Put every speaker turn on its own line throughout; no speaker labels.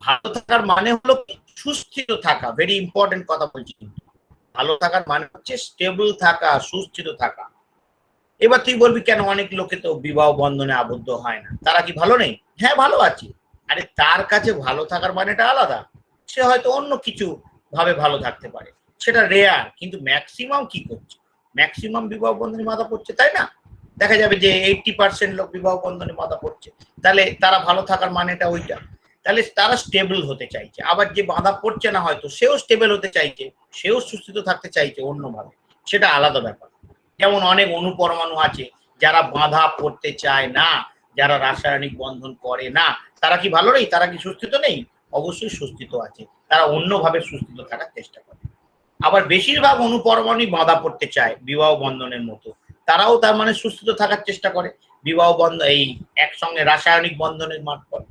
ভালো থাকার মানে হলো সুস্থিত থাকা, ভেরি ইম্পর্টেন্ট কথা বলছি। ভালো থাকার মানে হচ্ছে স্টেবল থাকা, সুস্থিত থাকা। এবার তুই বলবি কেন অনেক লোকে তো বিবাহ বন্ধনে আবদ্ধ হয় না, তারা কি ভালো নেই? হ্যাঁ, ভালো আছে। আরে তার কাছে ভালো থাকার মানেটা আলাদা। সে হয়তো অন্য কিছু ভাবে ভালো থাকতে পারে, সেটা রেয়ার। কিন্তু ম্যাক্সিমাম কি করছে? ম্যাক্সিমাম বিবাহ বন্ধনে বাধা পড়ছে, তাই না? দেখা যাবে যে 80% লোক বিবাহ বন্ধনে বাধা পড়ছে। তাহলে তারা ভালো থাকার মানেটা ওইটা। তাহলে তারা স্টেবল হতে চাইছে। আবার যে বাধা পড়ছে না হয়তো, সেও স্টেবল হতে চাইছে, সেও সুস্থিত থাকতে চাইছে অন্যভাবে, সেটা আলাদা ব্যাপার। যেমন অনেক অনুপরমাণু আছে যারা বাধা পড়তে চায় না, যারা রাসায়নিক বন্ধন করে না, তারা কি ভালো নেই? তারা কি সুস্থিত নেই? অবশ্যই সুস্থিত আছে, তারা অন্যভাবে সুস্থিত থাকার চেষ্টা করে। আবার বেশিরভাগ অনুপরমাণু বাধা পড়তে চায় বিবাহ বন্ধনের মতো, তারাও তার মানে সুস্থিত থাকার চেষ্টা করে বিবাহ বন্ধন এই একসঙ্গে রাসায়নিক বন্ধনের মারফত।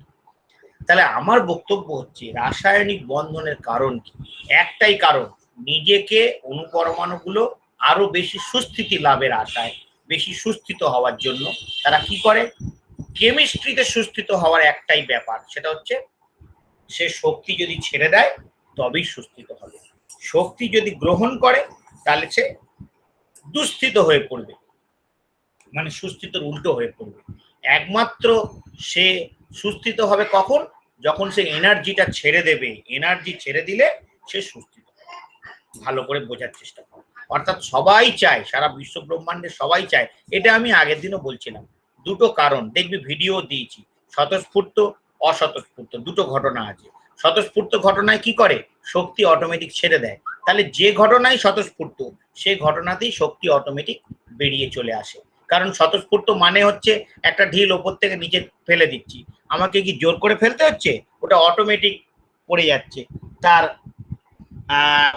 তাহলে আমার বক্তব্য হচ্ছে রাসায়নিক বন্ধনের কারণ কি? একটাই কারণ, নিজেকে অনুপরমাণুগুলো আরো বেশি সুস্থিতি লাভের আশায়, বেশি সুস্থিত হওয়ার জন্য তারা কি করে? কেমিস্ট্রিতে সুস্থিত হওয়ার একটাই ব্যাপার, সেটা হচ্ছে সে শক্তি যদি ছেড়ে দেয় তবেই সুস্থিত হবে। শক্তি যদি গ্রহণ করে তাহলে সে দুস্থিত হয়ে পড়বে, মানে সুস্থিতর উল্টো হয়ে পড়বে। একমাত্র সে সুস্থিত হবে কখন? যখন সে এনার্জিটা ছেড়ে দেবে। এনার্জি ছেড়ে দিলে সে সুস্থিত। ভালো করে বোঝার চেষ্টা করো। অর্থাৎ সবাই চায়, সারা বিশ্ব ব্রহ্মাণ্ডে সবাই চায়। এটা আমি আগের দিনও বলছিলাম। দুটো কারণ দেখবি, ভিডিও দিয়েছি, স্বতঃস্ফূর্ত অস্বতঃস্ফূর্ত দুটো ঘটনা আছে। স্বতঃস্ফূর্ত ঘটনায় কি করে? শক্তি অটোমেটিক ছেড়ে দেয়। তাহলে যে ঘটনায় স্বতঃস্ফূর্ত, সে ঘটনাতেই শক্তি অটোমেটিক বেরিয়ে চলে আসে। কারণ স্বতঃস্ফূর্ত মানে হচ্ছে একটা ঢিল ওপর থেকে নিচে ফেলে দিচ্ছি, আমাকে কি জোর করে ফেলতে হচ্ছে? ওটা অটোমেটিক পড়ে যাচ্ছে তার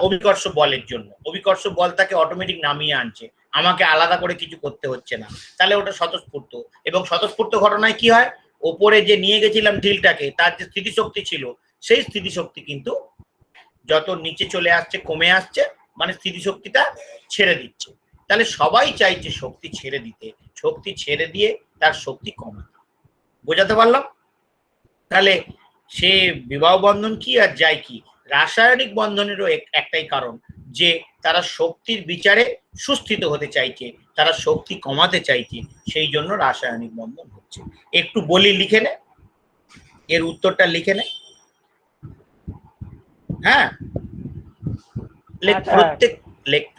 অভিকর্ষ বলের জন্য। অভিকর্ষ বল তাকে অটোমেটিক নামিয়ে আনছে, আমাকে আলাদা করে কিছু করতে হচ্ছে না। তাহলে ওটা স্বতঃস্ফূর্ত। এবং স্বতঃস্ফূর্ত ঘটনায় কি হয়? ওপরে যে নিয়ে গেছিলাম ঢিলটাকে, তার যে স্থিতিশক্তি ছিল, সেই স্থিতিশক্তি কিন্তু যত নিচে চলে আসছে, কমে আসছে, মানে স্থিতিশক্তিটা ছেড়ে দিচ্ছে। তাহলে সবাই চাইছে শক্তি ছেড়ে দিতে, শক্তি ছেড়ে দিয়ে তার শক্তি কমাতে। বোঝাতে পারলাম? তাহলে সে বিবাহ বন্ধন কি আর যায় কি, রাসায়নিক বন্ধনেরও একটাই কারণ, যে তারা শক্তির বিচারে সুস্থিত হতে চাইছে, তারা শক্তি কমাতে চাইছে, সেই জন্য রাসায়নিক বন্ধন হচ্ছে। একটু বলি, লিখে নে, এর উত্তরটা লিখে নে। হ্যাঁ,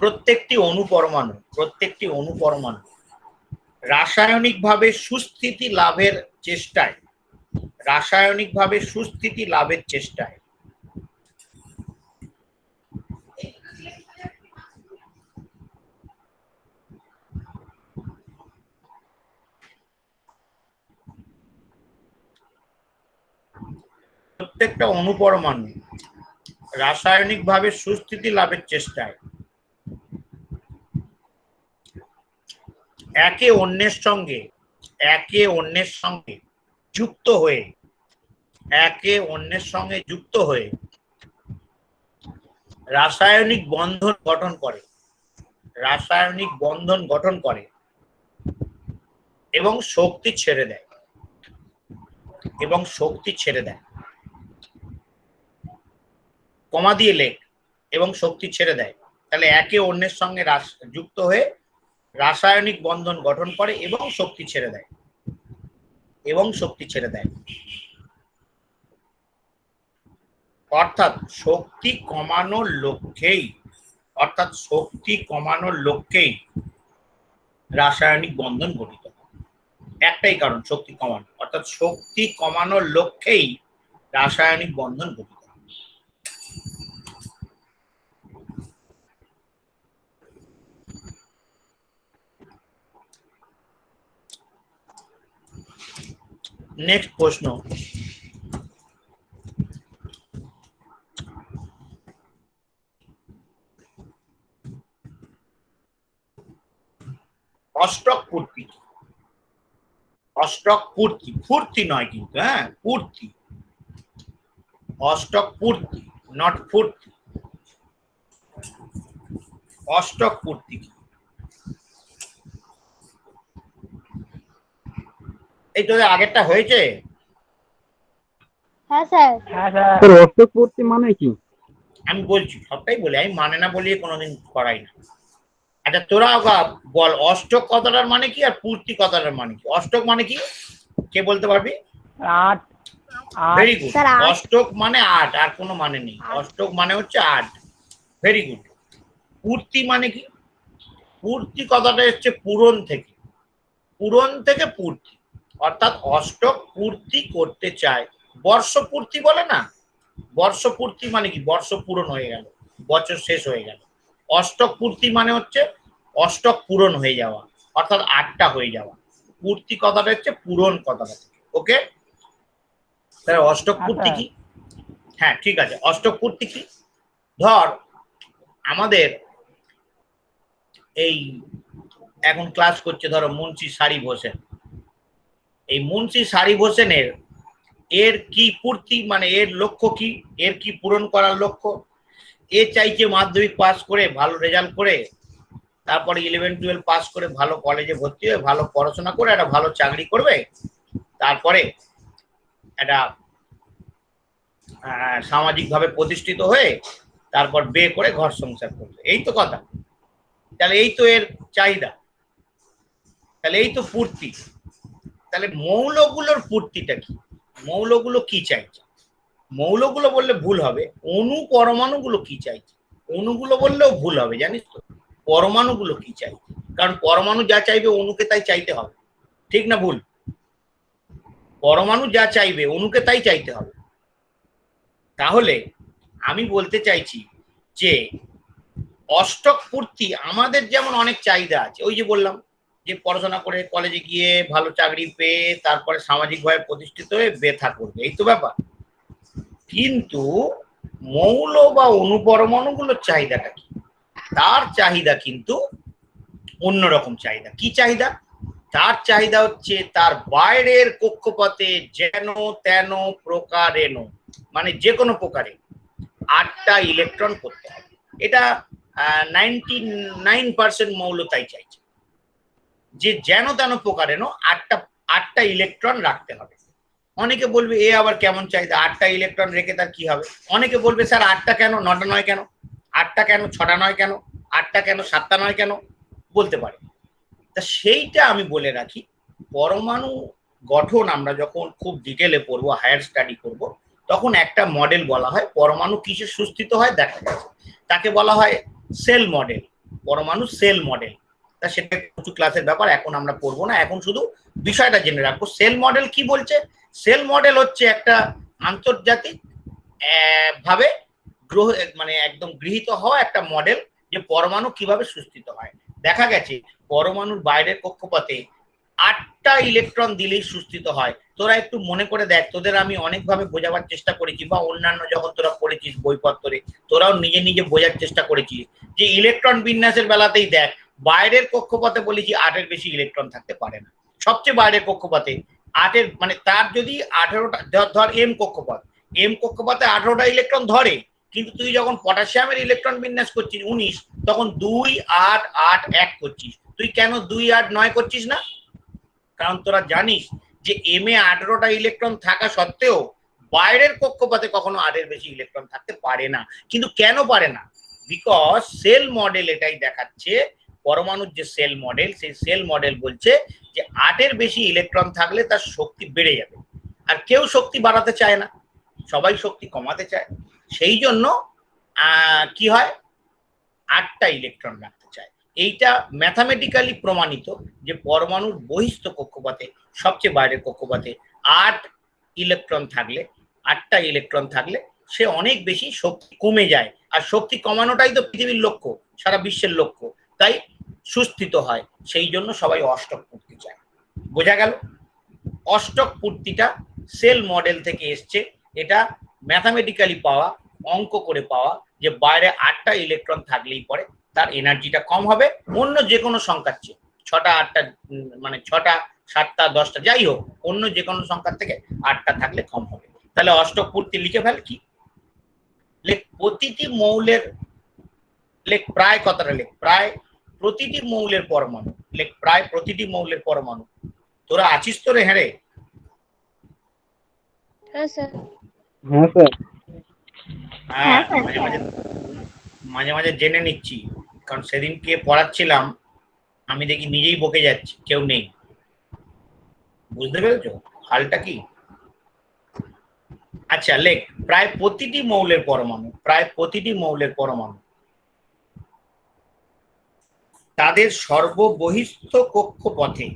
প্রত্যেকটি অনুপরমাণু, প্রত্যেকটি অনুপরমাণু রাসায়নিকভাবে সুস্থিতি লাভের চেষ্টায়, রাসায়নিকভাবে সুস্থিতি লাভের চেষ্টায় প্রত্যেকটা অনুপরমাণু রাসায়নিকভাবে সুস্থিতি লাভের চেষ্টায় একে অন্যের সঙ্গে, একে অন্যের সঙ্গে যুক্ত হয়ে, একে অন্যের সঙ্গে যুক্ত হয়ে রাসায়নিক বন্ধন গঠন করে, রাসায়নিক বন্ধন গঠন করে এবং শক্তি ছেড়ে দেয়, এবং শক্তি ছেড়ে দেয়। কমা দিয়ে লেখ, এবং শক্তি ছেড়ে দেয়। তাহলে একে অন্যের সঙ্গে যুক্ত হয়ে রাসায়নিক বন্ধন গঠন করে এবং শক্তি ছেড়ে দেয়, এবং শক্তি ছেড়ে দেয়। অর্থাৎ শক্তি কমানোর লক্ষ্যেই, অর্থাৎ শক্তি কমানোর লক্ষ্যেই রাসায়নিক বন্ধন গঠিত। একটাই কারণ, শক্তি কমানো, অর্থাৎ শক্তি কমানোর লক্ষ্যেই রাসায়নিক বন্ধন গঠিত। নেক্সট প্রশ্ন, অষ্টক পূর্তি। অষ্টক পূর্তি, ফুর্তি নয় কিন্তু, হ্যাঁ পূর্তি, অষ্টক পূর্তি, নট ফুর্তি। অষ্টক পূর্তি এই তো আগেরটা হয়েছে।
হ্যাঁ স্যার।
স্যার অষ্টক পূর্তি মানে কি?
আমি বলছি, সবটাই বলি, আমি মানে না বলিয়ে কোনোদিন করাই না। আচ্ছা তোরা বল, অষ্টক কথাটার মানে কি আর পূর্তি কথাটার মানে কি? অষ্টক মানে কি, কে বলতে পারবি?
আট। আট।
Very good.
স্যার আট।
অষ্টক মানে আট, আর কোনো মানে নেই।
আট।
অষ্টক মানে হচ্ছে আট। Very good. পূর্তি মানে কি? পূর্তি কথাটা হচ্ছে পূরণ থেকে, পূরণ থেকে পূর্তি, অর্থাৎ অষ্টক পূর্তি করতে চায়। বর্ষ পূর্তি বলে না, বর্ষ পূর্তি মানে কি, বর্ষ পূরণ হয়ে গেল, বছর শেষ হয়ে গেল। অষ্টক পূর্তি মানে হচ্ছে অষ্টক পূরণ হয়ে যাওয়া, অর্থাৎ আটটা হয়ে যাওয়া। পূর্তি কথাটা হচ্ছে পূরণ কথাটা। ওকে, তাহলে অষ্টক পূর্তি কি? হ্যাঁ ঠিক আছে, অষ্টক পূর্তি কি? ধর আমাদের এই এখন ক্লাস করছে ধরো মুন্সি সারিফ হোসেন, এই মুন্সি সারিফ হোসেনের এর কি পূর্তি, মানে এর লক্ষ্য কি, এর কি পূরণ করার লক্ষ্য? এ চাইছে মাধ্যমিক পাস করে ভালো রেজাল্ট করে, তারপরে 11-12 পাস করে ভালো কলেজে ভর্তি হয়ে ভালো পড়াশোনা করে একটা ভালো চাকরি করবে, তারপরে একটা সামাজিকভাবে প্রতিষ্ঠিত হয়ে তারপর বিয়ে করে ঘর সংসার করবে, এই তো কথা। তাহলে এই তো এর চাহিদা, তাহলে এই তো পূর্তি। তাহলে মৌলগুলোর পূর্তিটা কি? মৌলগুলো কি চাইছে? মৌলগুলো বললে ভুল হবে, অণু পরমাণুগুলো কি চাইছে? অণুগুলো বললেও ভুল হবে, জানিস তো। পরমাণুগুলো কি চাইছে, কারণ পরমাণু যা চাইবে অণুকে তাই চাইতে হবে, ঠিক না ভুল? পরমাণু যা চাইবে অণুকে তাই চাইতে হবে। তাহলে আমি বলতে চাইছি যে অষ্টক পূর্তি আমাদের যেমন অনেক চাহিদা আছে, ওই যে বললাম যে পড়াশোনা করে কলেজে গিয়ে ভালো চাকরি পেয়ে তারপরে সামাজিকভাবে প্রতিষ্ঠিত হয়ে বেথা করবে, এই তো ব্যাপার। কিন্তু মৌল বা অনুপরমাণুগুলোর চাহিদাটা কি? তার চাহিদা কিন্তু অন্যরকম চাহিদা। কি চাহিদা? তার চাহিদা হচ্ছে তার বাইরের কক্ষপথে যেন তেন প্রকারেণ, মানে যে কোনো প্রকারে আটটা ইলেকট্রন করতে হবে। এটা 99% মৌল তাই চাইছে, যে যেন তেন প্রকারেণ আটটা আটটা ইলেকট্রন রাখতে হবে। অনেকে বলবে এ আবার কেমন চাহিদা, আটটা ইলেকট্রন রেখে তার কি হবে? অনেকে বলবে স্যার আটটা কেন, নটা নয় কেন, আটটা কেন, ছটা নয় কেন, আটটা কেন, সাতটা নয় কেন, বলতে পারে। তা সেইটা আমি বলে রাখি, পরমাণু গঠন আমরা যখন খুব ডিটেলে পড়বো, হায়ার স্টাডি করব, তখন একটা মডেল বলা হয় পরমাণু কিসে সুস্থিত হয় দেখা গেছে, তাকে বলা হয় সেল মডেল, পরমাণু সেল মডেল। তা সেটা কিছু ক্লাসের ব্যাপার, এখন আমরা পড়বো না, এখন শুধু বিষয়টা জেনে রাখবো। সেল মডেল কি বলছে? সেল মডেল হচ্ছে একটা আন্তর্জাতিক ভাবে গ্রহ, মানে একদম গৃহীত হওয়া একটা মডেল, যে পরমাণু কিভাবে সুস্থিত হয়। দেখা গেছে পরমাণুর বাইরের কক্ষপথে আটটা ইলেকট্রন দিলেই সুস্থিত হয়। তোরা একটু মনে করে দেখ, তোদের আমি অনেকভাবে বোঝাবার চেষ্টা করেছি, বা অন্যান্য যখন তোরা পড়েছিস বইপত্রে, তোরাও নিজে নিজে বোঝার চেষ্টা করেছিস যে ইলেকট্রন বিন্যাসের বেলাতেই দেখ, বাইরের কক্ষপথে বলেছি আটের বেশি ইলেকট্রন থাকতে পারে না। সবচেয়ে বাইরের কক্ষপথে আটের, মানে তার যদি 18টা, ধর এম কক্ষপথ, এম কক্ষপথে 18টা ইলেকট্রন ধরে, কিন্তু তুই যখন পটাশিয়ামের ইলেকট্রন বিন্যাস করছিস 19, তখন 2-8-8-1 করছিস। তুই কেন 2-8-9 করছিস না? কারণ তোরা জানিস যে এম এ 18টা ইলেকট্রন থাকা সত্ত্বেও বাইরের কক্ষপথে কখনো 8-এর বেশি ইলেকট্রন থাকতে পারে না। কিন্তু কেন পারে না? বিকজ সেল মডেল এটাই দেখাচ্ছে, পরমাণুর যে সেল মডেল, সেই সেল মডেল বলছে যে 8-এর বেশি ইলেকট্রন থাকলে তার শক্তি বেড়ে যাবে, আর কেউ শক্তি বাড়াতে চায় না, সবাই শক্তি কমাতে চায়। সেই জন্য কি হয়, 8টা ইলেকট্রন রাখতে চায়। এইটা ম্যাথামেটিক্যালি প্রমাণিত যে পরমাণুর বহিস্থ কক্ষপথে, সবচেয়ে বাইরের কক্ষপথে 8 ইলেকট্রন থাকলে, 8টা ইলেকট্রন থাকলে সে অনেক বেশি শক্তি কমে যায়, আর শক্তি কমানোটাই তো পৃথিবীর লক্ষ্য, সারা বিশ্বের লক্ষ্য। তাই সুস্থিত হয়, সেই জন্য সবাই অষ্টক পূর্তি চায়। বোঝা গেল? অষ্টক পূর্তিটা সেল মডেল থেকে এসছে, এটা ম্যাথামেটিক্যালি পাওয়া, অঙ্ক করে পাওয়া, যে বাইরে 8টা ইলেকট্রন থাকলেই পরে তার এনার্জিটা কম হবে অন্য যে কোনো সংখ্যার চেয়ে। 6টা 8টা, মানে 6টা 7টা 10টা যাই হোক, অন্য যে কোনো সংখ্যার থেকে 8টা থাকলে কম হবে। তাহলে অষ্টক পূর্তি লিখে ফেল কি? লেখ প্রতিটি মৌলের, লেখ প্রায় কথাটা লেখ, প্রায় প্রতিটি মৌলের পরমাণু, লেখ প্রায় প্রতিটি মৌলের পরমাণু। তোরা আছিস তো রে? হ্যাঁ রে।
হ্যাঁ স্যার।
হ্যাঁ স্যার।
হ্যাঁ, মাঝে মাঝে মাঝে মাঝে জেনে নিচ্ছি, কারণ সেদিনকে পড়াচ্ছিলাম আমি দেখি নিজেই বকে যাচ্ছি, কেউ নেই। বুঝতে পেরেছো হালটা কি? আচ্ছা লেখ, প্রায় প্রতিটি মৌলের পরমাণু তাদের সর্ববহিস্থ কক্ষপথে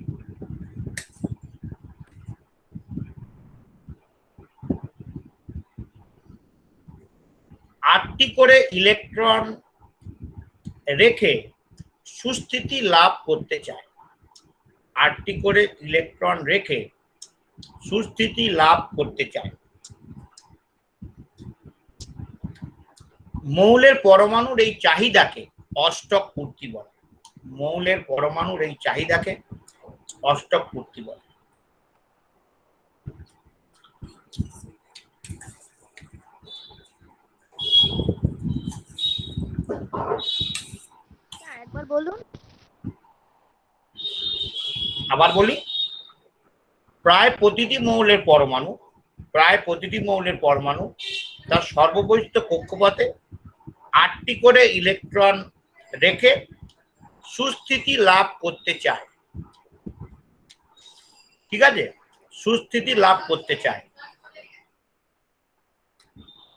আটটি করে ইলেকট্রন রেখে সুস্থিতি লাভ করতে চায়। আটটি করে ইলেকট্রন রেখে সুস্থিতি লাভ করতে চায়। মৌলের পরমাণুর এই চাহিদাকে অষ্টক পূর্তি বলে। মৌলের পরমাণুর এই চাহিদাকে অষ্টক পূর্তি বলে।
একবার বলুন।
আবার বলি, প্রায় প্রতিটি মৌলের পরমাণু তার সর্ববহিস্থ কক্ষপথে আটটি করে ইলেকট্রন রেখে সুস্থিতি লাভ করতে চায়। ঠিক আছে, সুস্থিতি লাভ করতে চায়।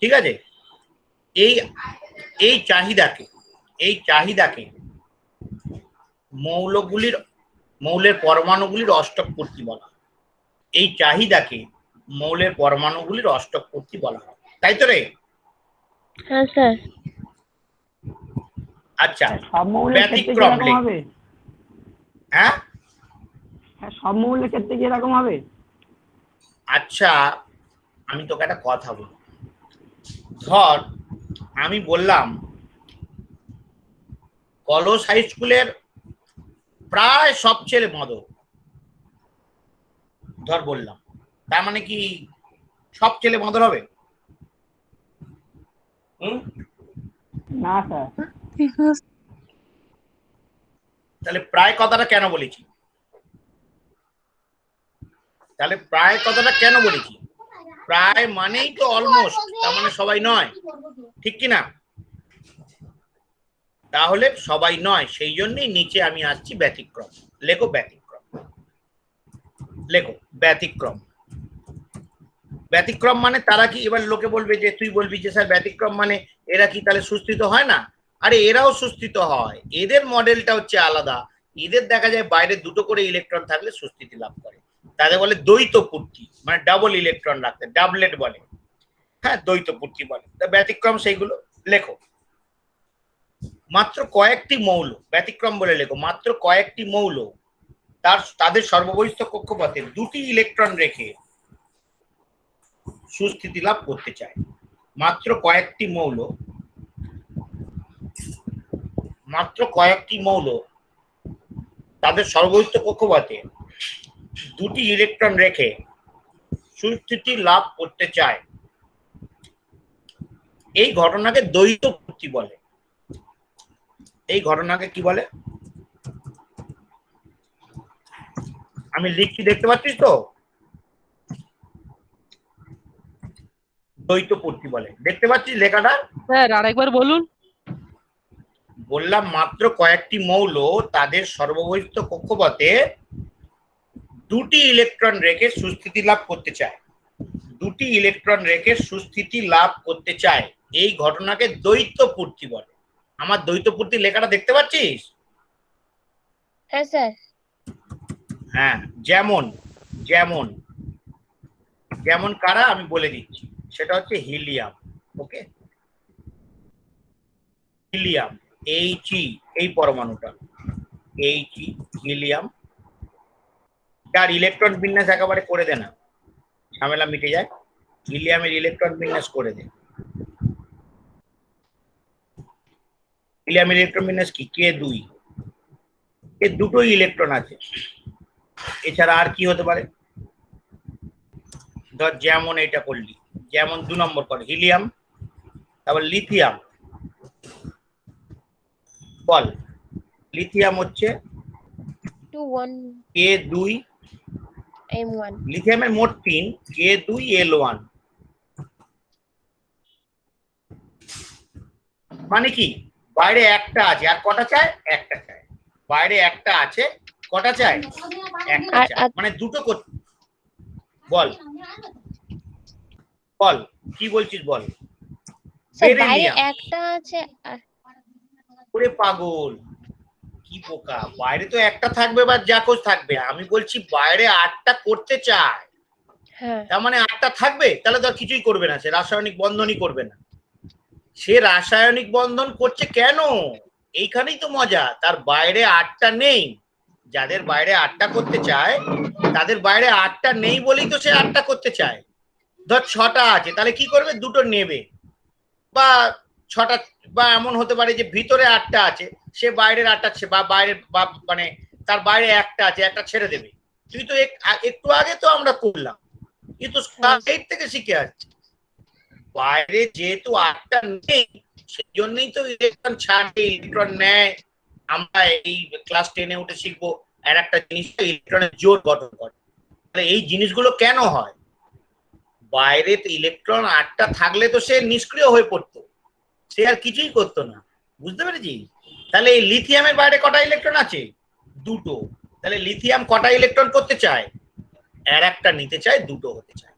ঠিক আছে, এই চাহিদাকে মৌলের পরমাণুগুলির অষ্টক পূর্তি বলা হয়। এই চাহিদাকে মৌলের পরমাণুগুলির অষ্টক পূর্তি বলা হয়, তাই তো রে?
হ্যাঁ স্যার।
আচ্ছা,
সব মৌলের ক্ষেত্রে কি
ব্যতিক্রম
এরকম
লেখ।
হবে?
হ্যাঁ,
হ্যাঁ, সব মৌলের ক্ষেত্রে কি এরকম হবে?
আচ্ছা আমি তোকে একটা কথা বলি। ধর আমি বললাম কলস হাই স্কুলের প্রায় সব ছেলে মাদক, ধর বললাম, তার মানে কি সব ছেলে মাদক হবে?
না স্যার।
তাহলে প্রায় কথাটা কেন বলেছি? প্রায় মানেই তো অলমোস্ট, তার মানে সবাই নয়, ঠিক কি না? তাহলে সবাই নয়, সেই জন্যই নিচে আমি আসছি ব্যতিক্রম। লেখো ব্যতিক্রম, লেখো ব্যতিক্রম। ব্যতিক্রম মানে তারা কি, এবার লোকে বলবে যে, তুই বলবি যে স্যার ব্যতিক্রম মানে এরা কি তাহলে সুস্থিত হয় না? আরে এরাও সুস্থিত হয়, এদের মডেলটা হচ্ছে আলাদা। এদের দেখা যায় বাইরে দুটো করে ইলেকট্রন থাকলে সুস্থিতি লাভ করে, তাদের বলে দ্বৈত পূর্তি, মানে ডাবল ইলেকট্রন রাখতে ডাবলেট বলে। হ্যাঁ, দ্বৈত পূর্তি বলে। ব্যতিক্রম সেইগুলো লেখো। মাত্র কয়েকটি মৌল, ব্যতিক্রম বলে লেখো, মাত্র কয়েকটি মৌল তাদের সর্ববহিস্থ কক্ষপথে দুটি ইলেকট্রন রেখে সুস্থিতি লাভ করতে চায়। মাত্র কয়েকটি মৌল তাদের সর্ববহিস্থ কক্ষপথে দুটি ইলেকট্রন রেখে সুস্থিতি লাভ করতে চায়। এই ঘটনাকে দ্বৈত পূর্তি বলে। এই ঘটনাকে কি বলে? আমি লিখছি, দেখতে পাচ্ছিস তো? দ্বৈত পূর্তি বলে, দেখতে পাচ্ছিস লেখাটা?
স্যার আরেকবার বলুন।
বললাম মাত্র কয়েকটি মৌল তাদের সর্ববহিস্থ কক্ষপথে দুটি ইলেকট্রন রেখে সুস্থিতি লাভ করতে চায়। দুটি ইলেকট্রন রেখে সুস্থিতি লাভ করতে চায়, এই ঘটনাকে দ্বৈত পূর্তি বলে। আমার দ্বৈত পূর্তি লেখাটা দেখতে পাচ্ছিস?
হ্যাঁ স্যার।
হ্যাঁ, যেমন যেমন যেমন কারা আমি বলে দিচ্ছি, সেটা হচ্ছে হিলিয়াম। ওকে, হিলিয়াম He, এই পরমাণুটা He, হিলিয়াম, যার ইলেকট্রন বিন্যাস একেবারে করে দে না, ঝামেলা মিটে যায়। হিলিয়ামের ইলেকট্রন বিন্যাস করে দে। হিলিয়ামের ইলেকট্রন বিন্যাস কি? K2, এর দুটোই ইলেকট্রন আছে। এছাড়া আর কি হতে পারে? ধর যেমন এটা করলি, যেমন 2 নম্বর করে হিলিয়াম, তারপর লিথিয়াম। বল, লিথিয়াম হচ্ছে K2
M1,
লিথিয়ামের মোট 3, K2 L1। মানে কি বাইরে একটা আছে আর কটা চায়? একটা চায়। বাইরে একটা আছে, কটা চায়? একটা চায়, মানে দুটো করতে। বল বল কি বলছিস বল।
স্যার বাইরে
বেরিলিয়াম।
একটা আছে
ওরে পাগল, কি বোকা, বাইরে তো একটা থাকবে বা যা কোষ থাকবে, আমি বলছি বাইরে 8টা করতে চায়,
হ্যাঁ
তার মানে 8টা থাকবে, তাহলে তো আর কিছুই করবে না, সে রাসায়নিক বন্ধনই করবে না। সে রাসায়নিক বন্ধন করছে কেন? এইখানেই তো মজা, তার বাইরে 8টা নেই। যাদের বাইরে 8টা করতে চায় তাদের বাইরে 8টা নেই বলেই তো সে 8টা করতে চায়। ধর 6টা আছে, তাহলে কি করবে? দুটো নেবে, বা 6টা, বা এমন হতে পারে যে ভিতরে 8টা আছে, সে বাইরের 8টা বা বাইরের বা মানে তার বাইরে একটা আছে, একটা ছেড়ে দেবে। তুই তো একটু আগে তো আমরা করলাম, কিন্তু এইট থেকে শিখে আসছে। বাইরে যেহেতু 8টা নেই, সেই জন্যই তো ইলেকট্রন ছাড়ে, ইলেকট্রন নেয়। আমরা এই ক্লাস 10-এ উঠে শিখবো আর একটা জিনিস, ইলেকট্রনের জোড় গঠন করে। তাহলে এই জিনিসগুলো কেন হয়? বাইরে তো ইলেকট্রন 8টা থাকলে তো সে নিষ্ক্রিয় হয়ে পড়তো, সে আর কিছুই করতো না। বুঝতে পেরেছি? তাহলে এই লিথিয়ামের বাইরে কটা ইলেকট্রন আছে? দুটো। তাহলে লিথিয়াম কটা ইলেকট্রন করতে চায়? আর একটা নিতে চায়, দুটো হতে চায়।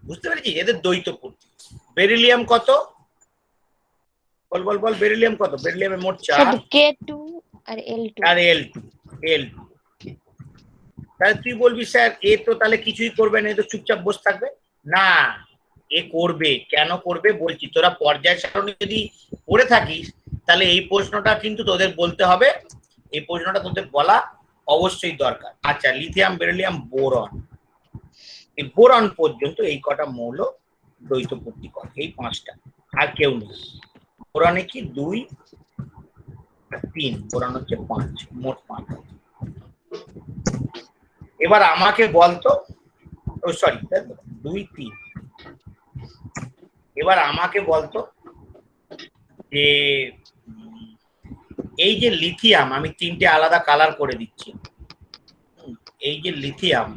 বুঝতে পেরেছি? এদের দ্বৈত পূর্তি। বেরিলিয়াম কত? বল বল বল, বেরিলিয়াম কত? বেরিলিয়ামের মোট 4
K2 আর L2
আর L2। তাহলে তুই বলবি স্যার এ তো তাহলে কিছুই করবে না, এ তো চুপচাপ বসে থাকবে। না, এ করবে। কেন করবে বলছি, তোরা পর্যায় সারণী যদি পড়ে থাকিস তাহলে এই প্রশ্নটা কিন্তু তোদের বলতে হবে, এই প্রশ্নটা তোদের বলা অবশ্যই দরকার। আচ্ছা, লিথিয়াম, বেরিলিয়াম, বোরন, এই বোরন পর্যন্ত এই কটা মৌল দ্বৈত পূর্তি করে, এই 5টা, আর কেউ নেই। বোরনে কি 2 আর 3, বোরন হচ্ছে 5, মোট 5। এবার আমাকে বলতো, ও সরি 2 3, এবার আমাকে বলতো যে এই যে লিথিয়াম, আমি 3টে আলাদা কালার করে দিচ্ছি। এই যে লিথিয়াম,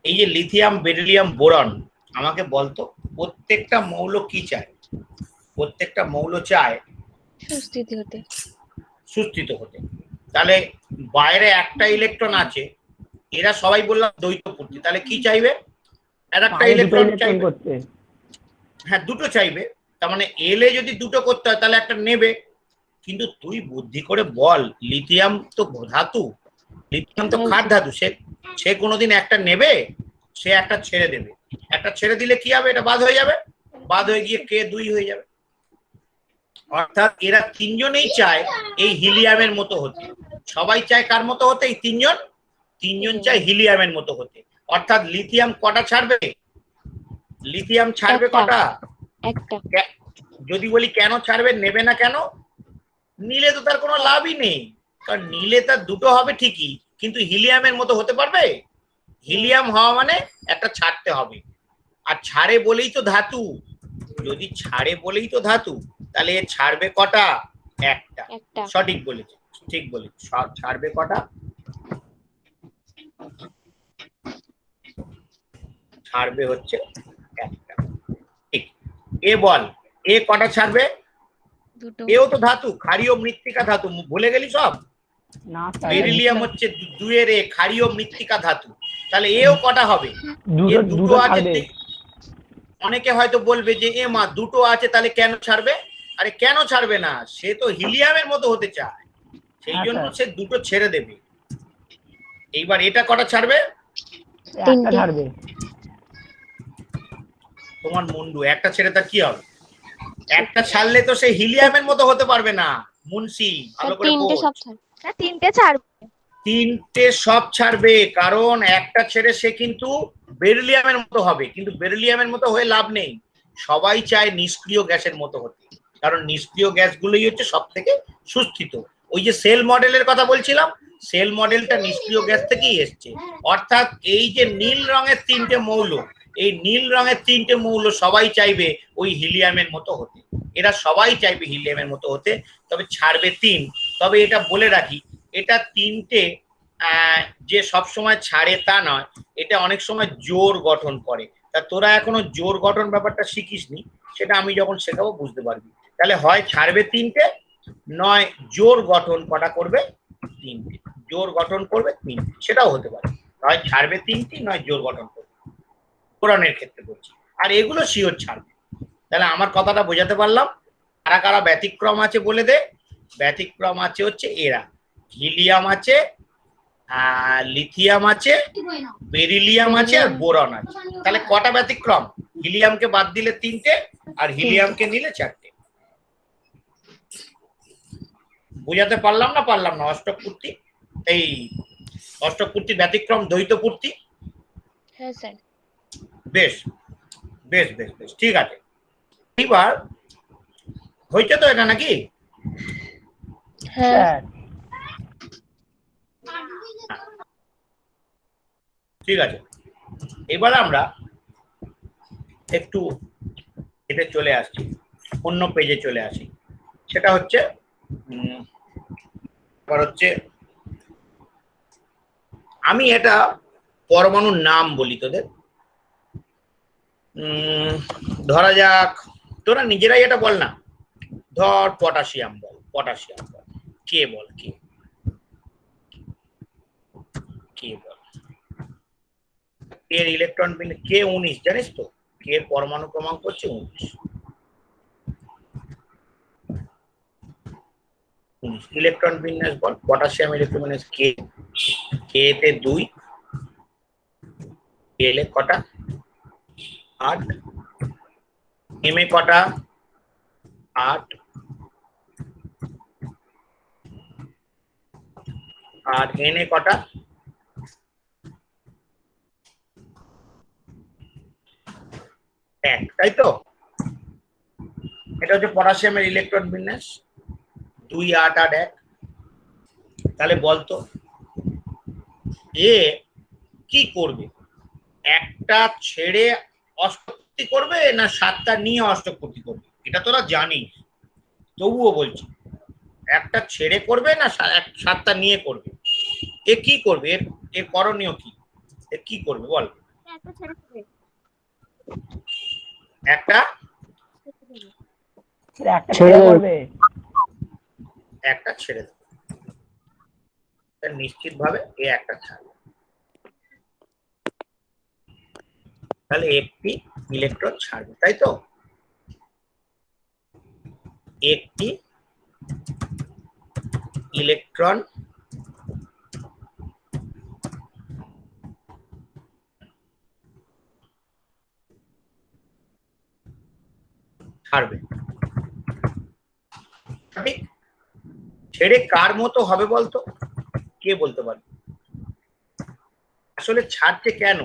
এই যে লিথিয়াম, বেরিলিয়াম, বোরন, আমাকে বলতো প্রত্যেকটা মৌল কি চায়? প্রত্যেকটা মৌল চায়
সুস্থিতি হতে।
সুস্থিত হতে। তাহলে বাইরে একটা ইলেকট্রন আছে, এরা সবাই বললাম দ্বৈত পূর্তি, তাহলে কি চাইবে? আর একটা
বাইরে দুটো
ইলেকট্রন
ইলেকট্রন
চাইবে।
করতে।
হ্যাঁ, দুটো চাইবে। তার মানে এলে যদি দুটো করতে হয় তাহলে একটা নেবে। কিন্তু তুই বুদ্ধি করে বল, লিথিয়াম তো ধাতু, লিথিয়াম তো ক্ষার ধাতু, সে কোনোদিন একটা নেবে? সে একটা ছেড়ে দেবে। একটা ছেড়ে দিলে কি হবে? এটা বাদ হয়ে যাবে, বাদ হয়ে গিয়ে K2 হয়ে যাবে। অর্থাৎ এরা 3জনেই চায় এই হিলিয়ামের মতো হতে। সবাই চায় কার মতো হতে? এই 3জন চায় হিলিয়ামের মতো হতে। অর্থাৎ লিথিয়াম কটা ছাড়বে? লিথিয়াম ছাড়বে কটা?
একটা।
যদি বলি কেন ছাড়বে, নেবে না কেন? নিলে তো তার কোনো লাভই নেই, কারণ নিলে তার দুটো হবে ঠিকই, কিন্তু হিলিয়ামের মতো হতে পারবে? হিলিয়াম হওয়া মানে একটা ছাড়তে হবে, আর ছাড়ে বলেই তো ধাতু। যদি ছাড়ে বলেই তো ধাতু, তাহলে এ ছাড়বে কটা? একটা। সঠিক বলেছে, ঠিক বলেছে, ছাড়বে কটা? ছাড়বে হচ্ছে একটা। ঠিক। এ বল, এ কটা ছাড়বে? এও তো ধাতু, ক্ষারীয় মৃত্তিকা ধাতু, ভুলে গেলি সব?
না স্যার,
বেরিলিয়াম হচ্ছে 2 এর ক্ষারীয় মৃত্তিকা ধাতু। তাহলে এও কটা হবে? দুটো আছে। অনেকে হয়তো বলবে যে এ মা, দুটো আছে তাহলে কেন ছাড়বে? আরে কেন ছাড়বে না, সে তো হিলিয়ামের মতো হতে চায়, সেই জন্য সে দুটো ছেড়ে দেবে। এইবার এটা কটা ছাড়বে?
একটা ছাড়বে।
তোমার মুন্ডু, একটা ছেড়ে তার কি হবে? একটা ছাড়লে তো সে হিলিয়ামের মতো হতে পারবে না। মুন্সি, ভালো করে বল।
3টে ছাড়বে।
3টে সব ছাড়বে, কারণ একটা ছেড়ে সে কিন্তু বেরিলিয়ামের মতো হবে, কিন্তু বেরিলিয়ামের মতো হয়ে লাভ নেই। সবাই চায় নিষ্ক্রিয় গ্যাসের মতো হতে, কারণ নিষ্ক্রিয় গ্যাসগুলোই হচ্ছে সব থেকে সুস্থিত। ওই যে সেল মডেলের কথা বলছিলাম, সেল মডেলটা নিষ্ক্রিয় গ্যাস থেকেই এসছে। অর্থাৎ এই যে নীল রঙের 3টে মৌল, এই নীল রঙের 3টে মৌল সবাই চাইবে ওই হিলিয়ামের মতো হতে। এরা সবাই চাইবে হিলিয়ামের মতো হতে, তবে ছাড়বে 3। তবে এটা বলে রাখি, এটা 3টে যে সব সময় ছাড়ে তা নয়, এটা অনেক সময় জোড় গঠন করে। তা তোরা এখনো জোর গঠন ব্যাপারটা শিখিসনি, সেটা আমি যখন শেখাবো বুঝতে পারবি। তাহলে হয় ছাড়বে তিনটে, নয় জোর গঠন কটা করবে, তিনটে। জোর গঠন করবে তিনটে, সেটাও হতে পারে। হয় ছাড়বে তিনটি, নয় জোর গঠন করবে, কোরআনের ক্ষেত্রে বলছি। আর এগুলো শিওর ছাড়বে। তাহলে আমার কথাটা বোঝাতে পারলাম? কারা কারা ব্যতিক্রম আছে বলে দে। ব্যতিক্রম আছে হচ্ছে এরা, হিলিয়াম আছে, লিথিয়াম আছে, বেরিলিয়াম আছে, আর বোরন আছে। তাহলে কটা ব্যতিক্রম? হিলিয়ামকে বাদ দিলে তিনটে, আর হিলিয়ামকে নিলে চারটে। বুঝাতে পারলাম না পারলাম না? অষ্টক পূর্তি, এই অষ্টক পূর্তি ব্যতিক্রম দ্বৈত পূর্তি।
হ্যাঁ স্যার।
বেশ বেশ বেশ বেশ, ঠিক আছে। এবার হয়েছে তো এটা নাকি?
হ্যাঁ
স্যার
ঠিক আছে। এবার আমরা একটু এতে চলে আসছি, অন্য পেজে চলে আসি। সেটা হচ্ছে আমি এটা পরমাণুর নাম বলি তোদের। ধরা যাক, তোরা নিজেরাই এটা বল না। ধর পটাশিয়াম বল, পটাশিয়াম বল, কে বল, কে কে বল। এর ইলেকট্রন বিন্যাস কে 19, জানিস তো? কে এর পরমাণু ক্রমাঙ্ক হচ্ছে 19। ইলেকট্রন বিন্যাস বল, পটাশিয়াম ইলেকট্রন বিন্যাস কে। কে তে 2, এল এ কটা? 8, এম এ কটা? 8, আর এন এ কটা? 1, তাই তো? এটা হচ্ছে পটাশিয়ামের ইলেকট্রন বিন্যাস, 2, 8 আর 1। তাহলে বলতো এ কি করবে? একটা ছেড়ে অষ্টক করবে, না 7টা নিয়ে অষ্টক করবে? এটা তোরা জানিস, তবুও বলছি, একটা ছেড়ে করবে না 7টা নিয়ে করবে? এ কি করবে? এর করণীয় কি? এ কি করবে বল? একটা
একটা ছেড়ে করবে।
একটা ছেড়ে দেবে, নিশ্চিত ভাবে এ একটা ছাড়বে। তাহলে একটি ইলেকট্রন ছাড়বে, তাই তো? একটি ইলেকট্রন ছাড়বে, ঠিক? ছেড়ে কার মতো হবে বলতো? কে বলতে পারবে? আসলে ছাড়ছে কেন?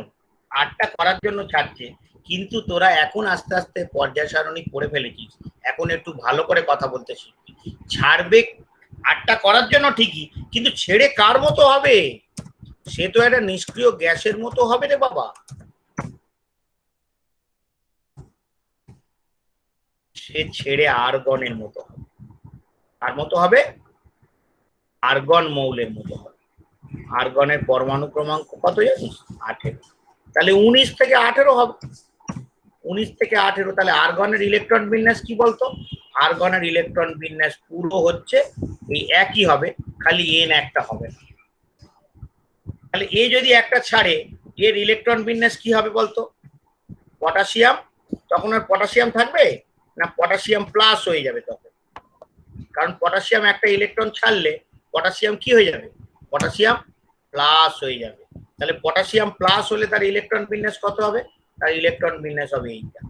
8টা করার জন্য ছাড়ছে, কিন্তু তোরা এখন আস্তে আস্তে পর্যায় সারণী করে ফেলেছিস, এখন একটু ভালো করে কথা বলতে শিখবি। ছাড়বে 8টা করার জন্য ঠিকই, কিন্তু ছেড়ে কার মতো হবে? সে তো একটা নিষ্ক্রিয় গ্যাসের মতো হবে রে বাবা। সে ছেড়ে আর্গনের মতো হবে। কার মতো হবে? আর্গন মৌলের মতো হবে। আর্গনের পরমাণু ক্রমাঙ্ক কত জানিস? 18। তাহলে 19 থেকে 18 হবে। 19 থেকে 18, তাহলে আর্গনের ইলেকট্রন বিন্যাস কি বলতো? আর্গনের ইলেকট্রন বিন্যাস পুরো হচ্ছে এই একই হবে, খালি এন একটা হবে। তাহলে এ যদি একটা ছাড়ে, এর ইলেকট্রন বিন্যাস কি হবে বলতো? পটাশিয়াম। তখন আর পটাশিয়াম থাকবে না, পটাশিয়াম প্লাস হয়ে যাবে তখন। কারণ পটাশিয়াম একটা ইলেকট্রন ছাড়লে পটাশিয়াম কি হয়ে যাবে? পটাশিয়াম প্লাস হয়ে যাবে। তাহলে পটাশিয়াম প্লাস হলে তার ইলেকট্রন বিন্যাস কত হবে? তার ইলেকট্রন বিন্যাস হবে এইটা।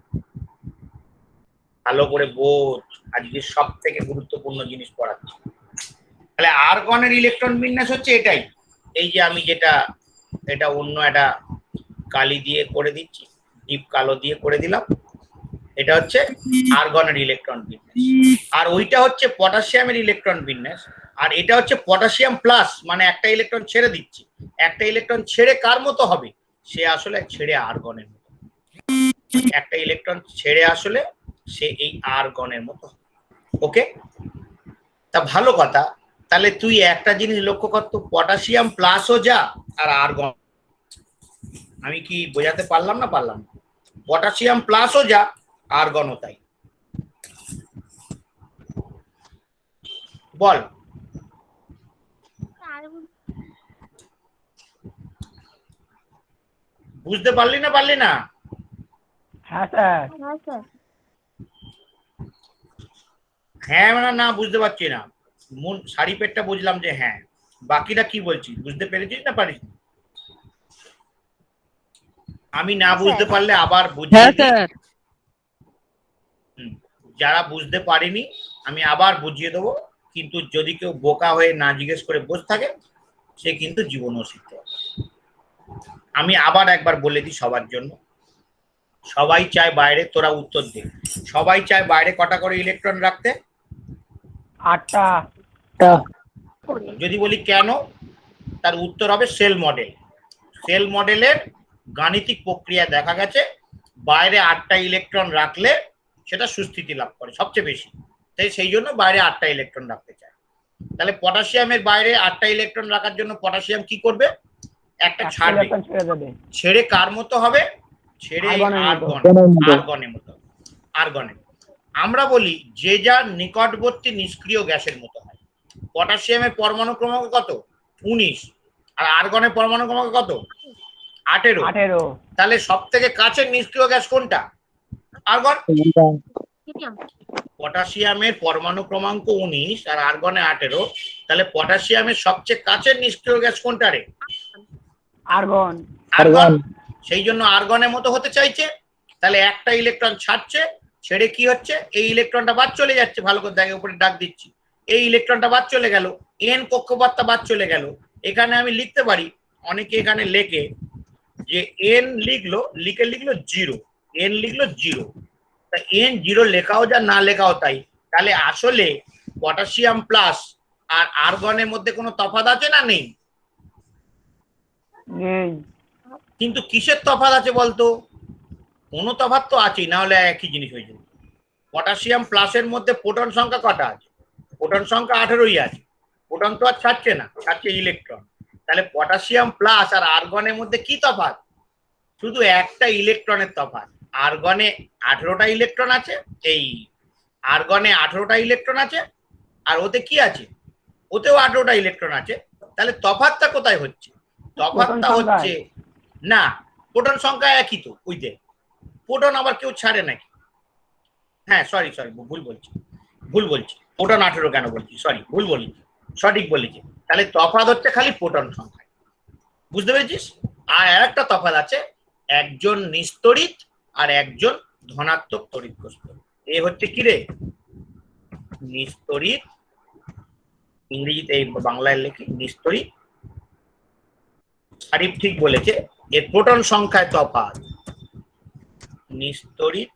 ভালো করে বোঝ, আজকে সব থেকে গুরুত্বপূর্ণ জিনিস পড়াচ্ছি। তাহলে আর্গনের ইলেকট্রন বিন্যাস হচ্ছে এটাই। এই যে আমি যেটা, এটা অন্য একটা কালি দিয়ে করে দিচ্ছি, ডিপ কালো দিয়ে করে দিলাম, এটা হচ্ছে আর্গনের ইলেকট্রন বিন্যাস। আর ওইটা হচ্ছে পটাশিয়ামের ইলেকট্রন বিন্যাস। আর এটা হচ্ছে পটাশিয়াম প্লাস, মানে একটা ইলেকট্রন ছেড়ে দিচ্ছি। একটা ইলেকট্রন ছেড়ে কার মতো হবে? সে আসলে ছেড়ে আর্গনের মতো। একটা ইলেকট্রন ছেড়ে আসলে সে এই আর্গনের মতো। ওকে, তা ভালো কথা। তাহলে তুই একটা জিনিস লক্ষ্য কর তো, পটাশিয়াম প্লাসও যা আর আর্গন। আমি কি বোঝাতে পারলাম না পারলাম? পটাশিয়াম প্লাসও যা, আর্গনও তাই। বল। বুঝতে পারলি না পারলি না?
হ্যাঁ স্যার।
হ্যাঁ মানে না বুঝতে পারছি না। মন সারি পেটটা বুঝলাম যে হ্যাঁ, বাকিটা কি বলছিস? বুঝতে পেরেছিস না পারিস? আমি না বুঝতে পারলে আবার বুঝিয়ে দিই। যারা বুঝতে পারিনি আমি আবার বুঝিয়ে দেবো, কিন্তু যদি কেউ বোকা হয়ে না জিজ্ঞেস করে বসে থাকে সে কিন্তু জীবনও শিখতে পারে। আমি আবার একবার বলে দিই সবার জন্য। সবাই চায় বাইরে, তোরা উত্তর দে, সবাই চায় বাইরে কটা করে ইলেকট্রন রাখতে?
8টা।
যদি বলি কেন, তার উত্তর হবে সেল মডেল। সেল মডেলের গাণিতিক প্রক্রিয়া দেখা গেছে বাইরে 8টা ইলেকট্রন রাখলে সেটা সুস্থিতি লাভ করে সবচেয়ে বেশি, তাই সেই জন্য বাইরে 8টা ইলেকট্রন রাখতে চায়। তাহলে পটাশিয়ামের বাইরে 8টা ইলেকট্রন রাখার জন্য পটাশিয়াম কি করবে? একটা ছাড়বে। ছেড়ে কার মতো হবে? ছেড়ে আর্গনের মতো। আর্গনের আমরা বলি যে যার নিকটবর্তী নিষ্ক্রিয় গ্যাসের মতো হয়। পটাশিয়ামের পরমাণু ক্রমাঙ্ক কত? 19। আর আর্গনের পরমাণু ক্রমাঙ্ক কত? 18। তাহলে সব থেকে কাছের নিষ্ক্রিয় গ্যাস কোনটা? আর্গন। পটাশিয়ামের পরমাণু ক্রমাঙ্ক 19 আর আর্গনে 18, তাহলে পটাশিয়ামের সবচেয়ে কাছের নিষ্ক্রিয় গ্যাস কোনটা রে?
আর্গন।
আর্গন। সেই জন্য আর্গনের মতো হতে চাইছে। তাহলে একটা ইলেকট্রন ছাড়ছে, ছেড়ে কি হচ্ছে? এই ইলেকট্রনটা বাদ চলে যাচ্ছে। ভালো করে দেখে, উপরে ডাক দিচ্ছি, এই ইলেকট্রনটা বাদ চলে গেল, এন কক্ষপথটা বাদ চলে গেল। এখানে আমি লিখতে পারি, অনেকে এখানে লেখে যে এন লিখলো 0, এন লিখলো 0। তা এন 0 লেখাও যা না লেখাও তাই। তাহলে আসলে পটাশিয়াম প্লাস আর আর্গনের মধ্যে কোনো তফাৎ আছে না নেই?
নেই।
কিন্তু কিসের তফাৎ আছে বলতো? কোনো তফাৎ তো আছেই, না হলে একই জিনিস হয়ে যাবে। পটাশিয়াম প্লাসের মধ্যে প্রোটন সংখ্যা কটা আছে? প্রোটন সংখ্যা 18ই আছে। প্রোটন তো আর ছাড়ছে না, ছাড়ছে ইলেকট্রন। তাহলে পটাশিয়াম প্লাস আর আর্গনের মধ্যে কি তফাৎ? শুধু একটা ইলেকট্রনের তফাৎ। আর্গনে 18টা ইলেকট্রন আছে, এই আর্গনে 18টা ইলেকট্রন আছে, আর ওতে কি আছে? ওতেও 18টা ইলেকট্রন আছে। তাহলে তফাৎটা কোথায় হচ্ছে? তফাৎটা হচ্ছে না, প্রোটন সংখ্যা একই তো। ওইতে প্রোটন আবার কেউ ছাড়ে নাকি? হ্যাঁ সরি ভুল বলছি, প্রোটন 18 কেন বলছি, সরি ভুল বলি, সঠিক বলেছি। তাহলে তফাৎ হচ্ছে খালি প্রোটন সংখ্যা। বুঝতে পেরেছিস? আর একটা তফাৎ আছে, একজন নিস্তড়িত আর একজন ধনাত্মক তড়িৎগ্রস্ত। এ হচ্ছে কি রে? নিস্তড়িত, ইংরেজিতে এই বাংলায় লেখি নিস্তড়িত। আরিফ ঠিক বলেছে, এর প্রোটন সংখ্যায় তফাৎ। নিস্তড়িত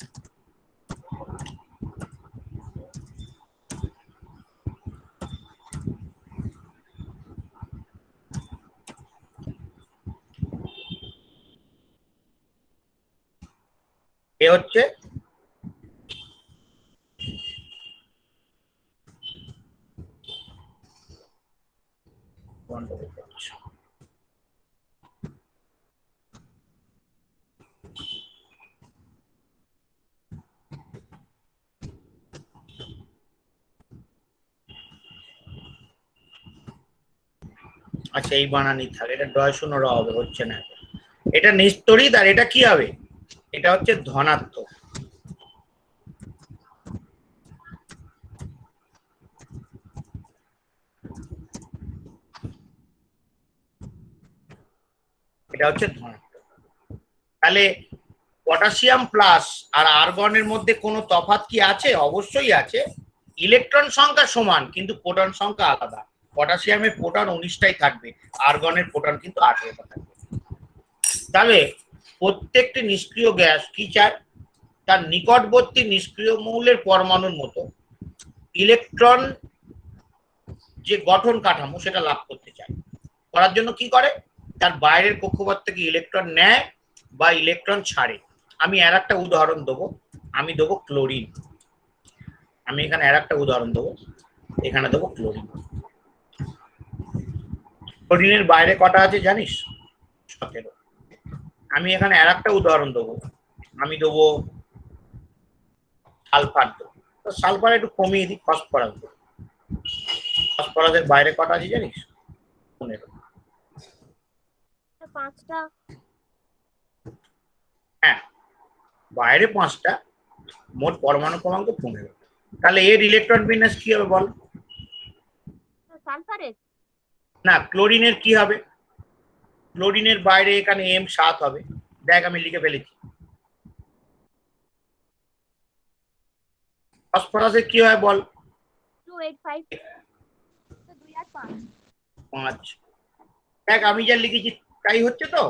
এ হচ্ছে আচ্ছা এই বানানি থাকে, এটা ডয় শূন্য র হবে, হচ্ছে না। এটা নিস্তড়িত আর এটা কি হবে? এটা হচ্ছে ধনাত্মক। এটা হচ্ছে ধনাত্মক। তাহলে পটাশিয়াম প্লাস আর আর্গনের মধ্যে কোনো তফাৎ কি আছে? অবশ্যই আছে। ইলেকট্রন সংখ্যা সমান কিন্তু প্রোটন সংখ্যা আলাদা। পটাশিয়ামের প্রোটন 19টাই থাকবে, আর্গনের প্রোটন কিন্তু 18টা থাকবে। তাহলে প্রত্যেকটি নিষ্ক্রিয় গ্যাস কি চায়? তার নিকটবর্তী নিষ্ক্রিয় মৌলের পরমাণুর মতো ইলেকট্রন যে গঠন কাঠামো সেটা লাভ করতে চায়। করার জন্য কি করে? তার বাইরের কক্ষপথ থেকে ইলেকট্রন নেয় বা ইলেকট্রন ছাড়ে। আমি আর একটা উদাহরণ দেবো, আমি দেবো ক্লোরিন। আমি এখানে আর একটা উদাহরণ দেবো, এখানে দেবো ক্লোরিন। ক্লোরিনের বাইরে কটা আছে জানিস? 17। আমি এখানে আর একটা উদাহরণ দেবো, আমি দেবো সালফার দেবো, তো সালফার একটু কমিয়ে দিই, ফসফরাস দেবো। ফসফরাসের বাইরে কটা আছে জানিস? 15।
পাঁচটা।
হ্যাঁ, বাইরে 5টা, মোট পরমাণু ক্রমাঙ্ক 15। তাহলে এর ইলেকট্রন বিন্যাস কি হবে বল?
সালফারের?
না, ক্লোরিনের কি হবে? ক্লোরিনের বাইরে এখানে M7 হবে, দেখ আমি লিখে ফেলেছি। ফসফরাসের কি হয় বল?
285। 2 আর 5।
5। দেখ আমি যা লিখেছি তাই হচ্ছে তো?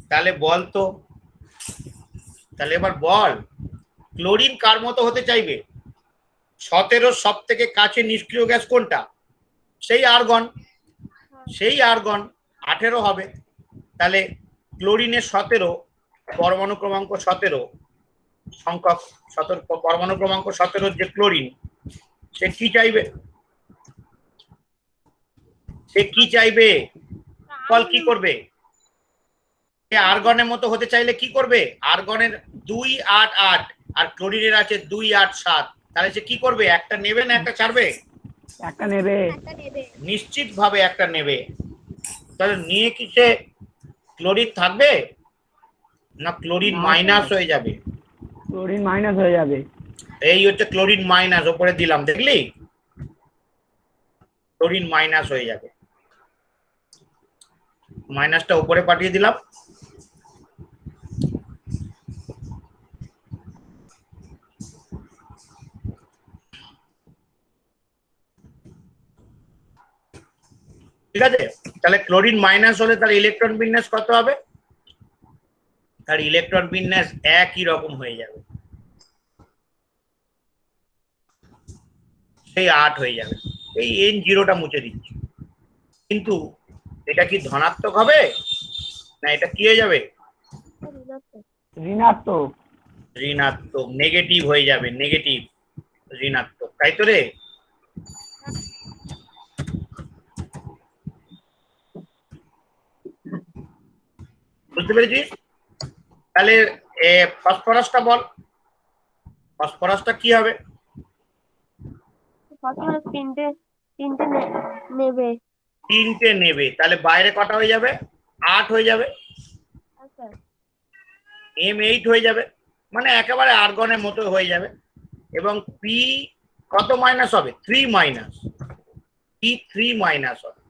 তাহলে বল তো, তাহলে এবার বল ক্লোরিন কার মতো হতে চাইবে? 17 সব থেকে কাছে নিষ্ক্রিয় গ্যাস কোনটা? সেই আর্গন। সেই আর্গন 18 হবে। তাহলে ক্লোরিনের 17, পরমাণু ক্রমাঙ্ক 17 সংখ্যক, 17 পরমাণু ক্রমাঙ্ক 17 যে ক্লোরিন, সে কি চাইবে? সে কি চাইবে বল? কি করবে? আর্গনের মতো হতে চাইলে কি করবে? আর্গনের 288 আর ক্লোরিনের আছে 287, তাহলে সে কি করবে? একটা নেবে না একটা ছাড়বে?
একটা নেবে।
নিশ্চিত ভাবে একটা নেবে। তাহলে নিয়ে কি সে ক্লোরিন থাকবে না ক্লোরিন মাইনাস হয়ে যাবে?
ক্লোরিন মাইনাস হয়ে যাবে।
এই হচ্ছে ক্লোরিন মাইনাস, ওপরে দিলাম দেখলি, ক্লোরিন মাইনাস হয়ে যাবে। মাইনাসটা উপরে পাঠিয়ে দিলাম। ঠিক আছে, তাহলে ক্লোরিন মাইনাস হলে তাহলে ইলেকট্রন বিন্যাস কত হবে? তার ইলেকট্রন বিন্যাস একই রকম হয়ে যাবে, সেই 8 হয়ে যাবে। এই N0টা মুছে দিচ্ছি। কিন্তু এটা কি ধনাত্মক হবে না এটা কি হয়ে যাবে?
ঋণাত্মক।
ঋণাত্মক, নেগেটিভ হয়ে যাবে, নেগেটিভ, ঋণাত্মক, তাই তো রে? বুঝতে পেরেছিস? তাহলে ফসফরাসটা বল, ফসফরাসটা কি হবে?
ফসফরাস তিনটে নেবে।
3টে নেবে, তাহলে বাইরে কটা হয়ে যাবে? 8 হয়ে যাবে, M8 হয়ে যাবে, মানে একেবারে আর্গনের মতো হয়ে যাবে। এবং পি কত মাইনাস হবে? 3 মাইনাস, P3 মাইনাস হবে।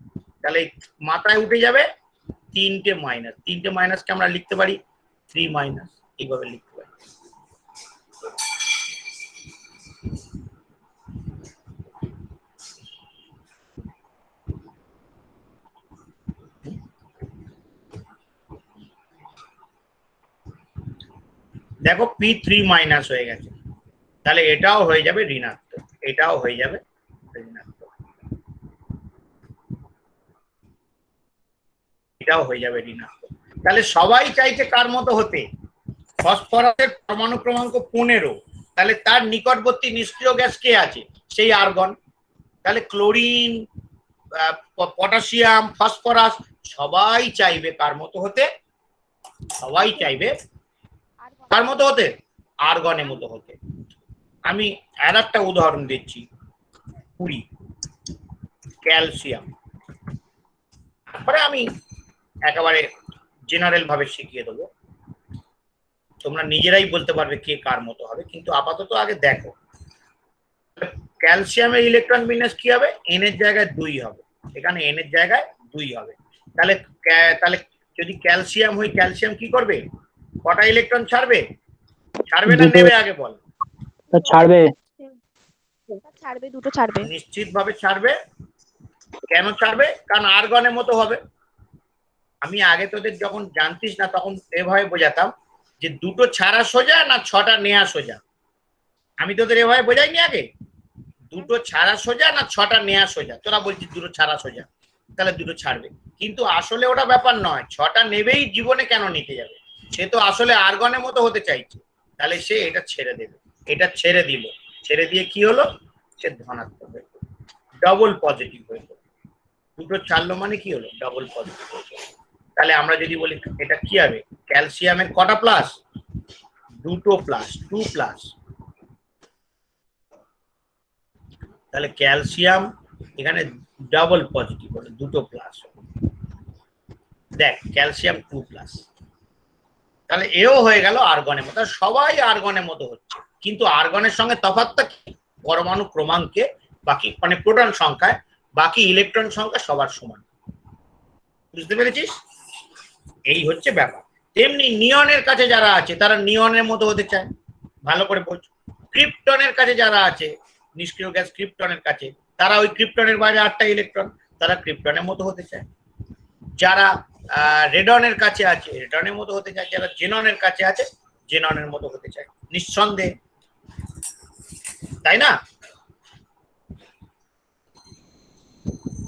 তাহলে মাথায় উঠে যাবে 3টে মাইনাস। 3টে মাইনাসকে আমরা লিখতে পারি 3 মাইনাস, এইভাবে লিখতে পারি। দেখো P3 মাইনাস হয়ে গেছে, তাহলে এটাও হয়ে যাবে ঋণাত্মক, এটাও হয়ে যাবে ঋণাত্মক, এটাও হয়ে যাবে ঋণাত্মক। তাহলে সবাই চাইছে কার মতো হতে? ফসফরাসের পরমাণু ক্রমাঙ্ক 15, তাহলে তার নিকটবর্তী নিষ্ক্রিয় গ্যাস কে আছে? সেই আর্গন। তাহলে ক্লোরিন, পটাশিয়াম, ফসফরাস সবাই চাইবে কার মতো হতে? সবাই চাইবে কার মতো হতে? আর্গনের মতো হতে। আমি আর একটা উদাহরণ দিচ্ছি, 20 ক্যালসিয়াম। তারপরে আমি একেবারে জেনারেল ভাবে শিখিয়ে দেবো, তোমরা নিজেরাই বলতে পারবে কে কার মতো হবে, কিন্তু আপাতত আগে দেখো। ক্যালসিয়ামের ইলেকট্রন বিন্যাস কি হবে? N এর জায়গায় 2 হবে, এখানে N এর জায়গায় 2 হবে। তাহলে তাহলে যদি ক্যালসিয়াম হয়, ক্যালসিয়াম কি করবে? কটা ইলেকট্রন ছাড়বে? ছাড়বে না নেবে আগে বল?
ছাড়বে।
ছাড়বে, দুটো ছাড়বে।
নিশ্চিত ভাবে ছাড়বে। কেন ছাড়বে? কারণ আর্গনের মতো হবে। আমি আগে তোদের যখন জানতিস না তখন এভাবে বোঝাতাম যে দুটো ছাড়া সোজা না 6টা নেয়া সোজা। আমি তোদের এভাবে বোঝাইনি আগে, দুটো ছাড়া সোজা না 6টা নেয়া সোজা। তোরা বলছিস দুটো ছাড়া সোজা, তাহলে দুটো ছাড়বে, কিন্তু আসলে ওটা ব্যাপার নয়। 6টা নেবেই জীবনে কেন নিতে যাবে? সে তো আসলে আর্গনের মতো হতে চাইছে, তাহলে সে এটা ছেড়ে দেবে। এটা ছেড়ে দিল, ছেড়ে দিয়ে কি হলো? সে ধনাত্মক হয়ে গেল, ডবল পজিটিভ হয়ে গেল। দুটো ছাড়লো মানে কি হলো? ডবল পজিটিভ হয়ে গেল। তাহলে আমরা যদি বলি এটা কি হবে, ক্যালসিয়ামের কটা প্লাস, দুটো প্লাস, 2 প্লাস। তাহলে ক্যালসিয়াম এখানে ডাবল পজিটিভ হলো, দুটো প্লাস। দেখ ক্যালসিয়াম 2 প্লাস, তাহলে এও হয়ে গেল আর্গনের মতো। সবাই আর্গনের মতো হচ্ছে, কিন্তু আর্গনের সঙ্গে তফাৎটা কি, পরমাণু ক্রমাঙ্কে, বাকি মানে প্রোটন সংখ্যায়, বাকি ইলেকট্রন সংখ্যা সবার সমান। বুঝতে পেরেছিস? এই হচ্ছে ব্যাপার। তেমনি নিয়নের কাছে যারা আছে তারা নিয়নের মতো হতে চায়, ভালো করে বোঝ। ক্রিপ্টনের কাছে যারা আছে, নিষ্ক্রিয় গ্যাস ক্রিপ্টনের কাছে, তারা ওই ক্রিপ্টনের বাইরে 8টা ইলেকট্রন, তারা ক্রিপ্টনের মতো হতে চায়। যারা রেডনের কাছে আছে রেডনের মতো হতে চায়, যারা জেননের কাছে আছে জেননের মতো হতে চায়, নিঃসন্দেহে, তাই না?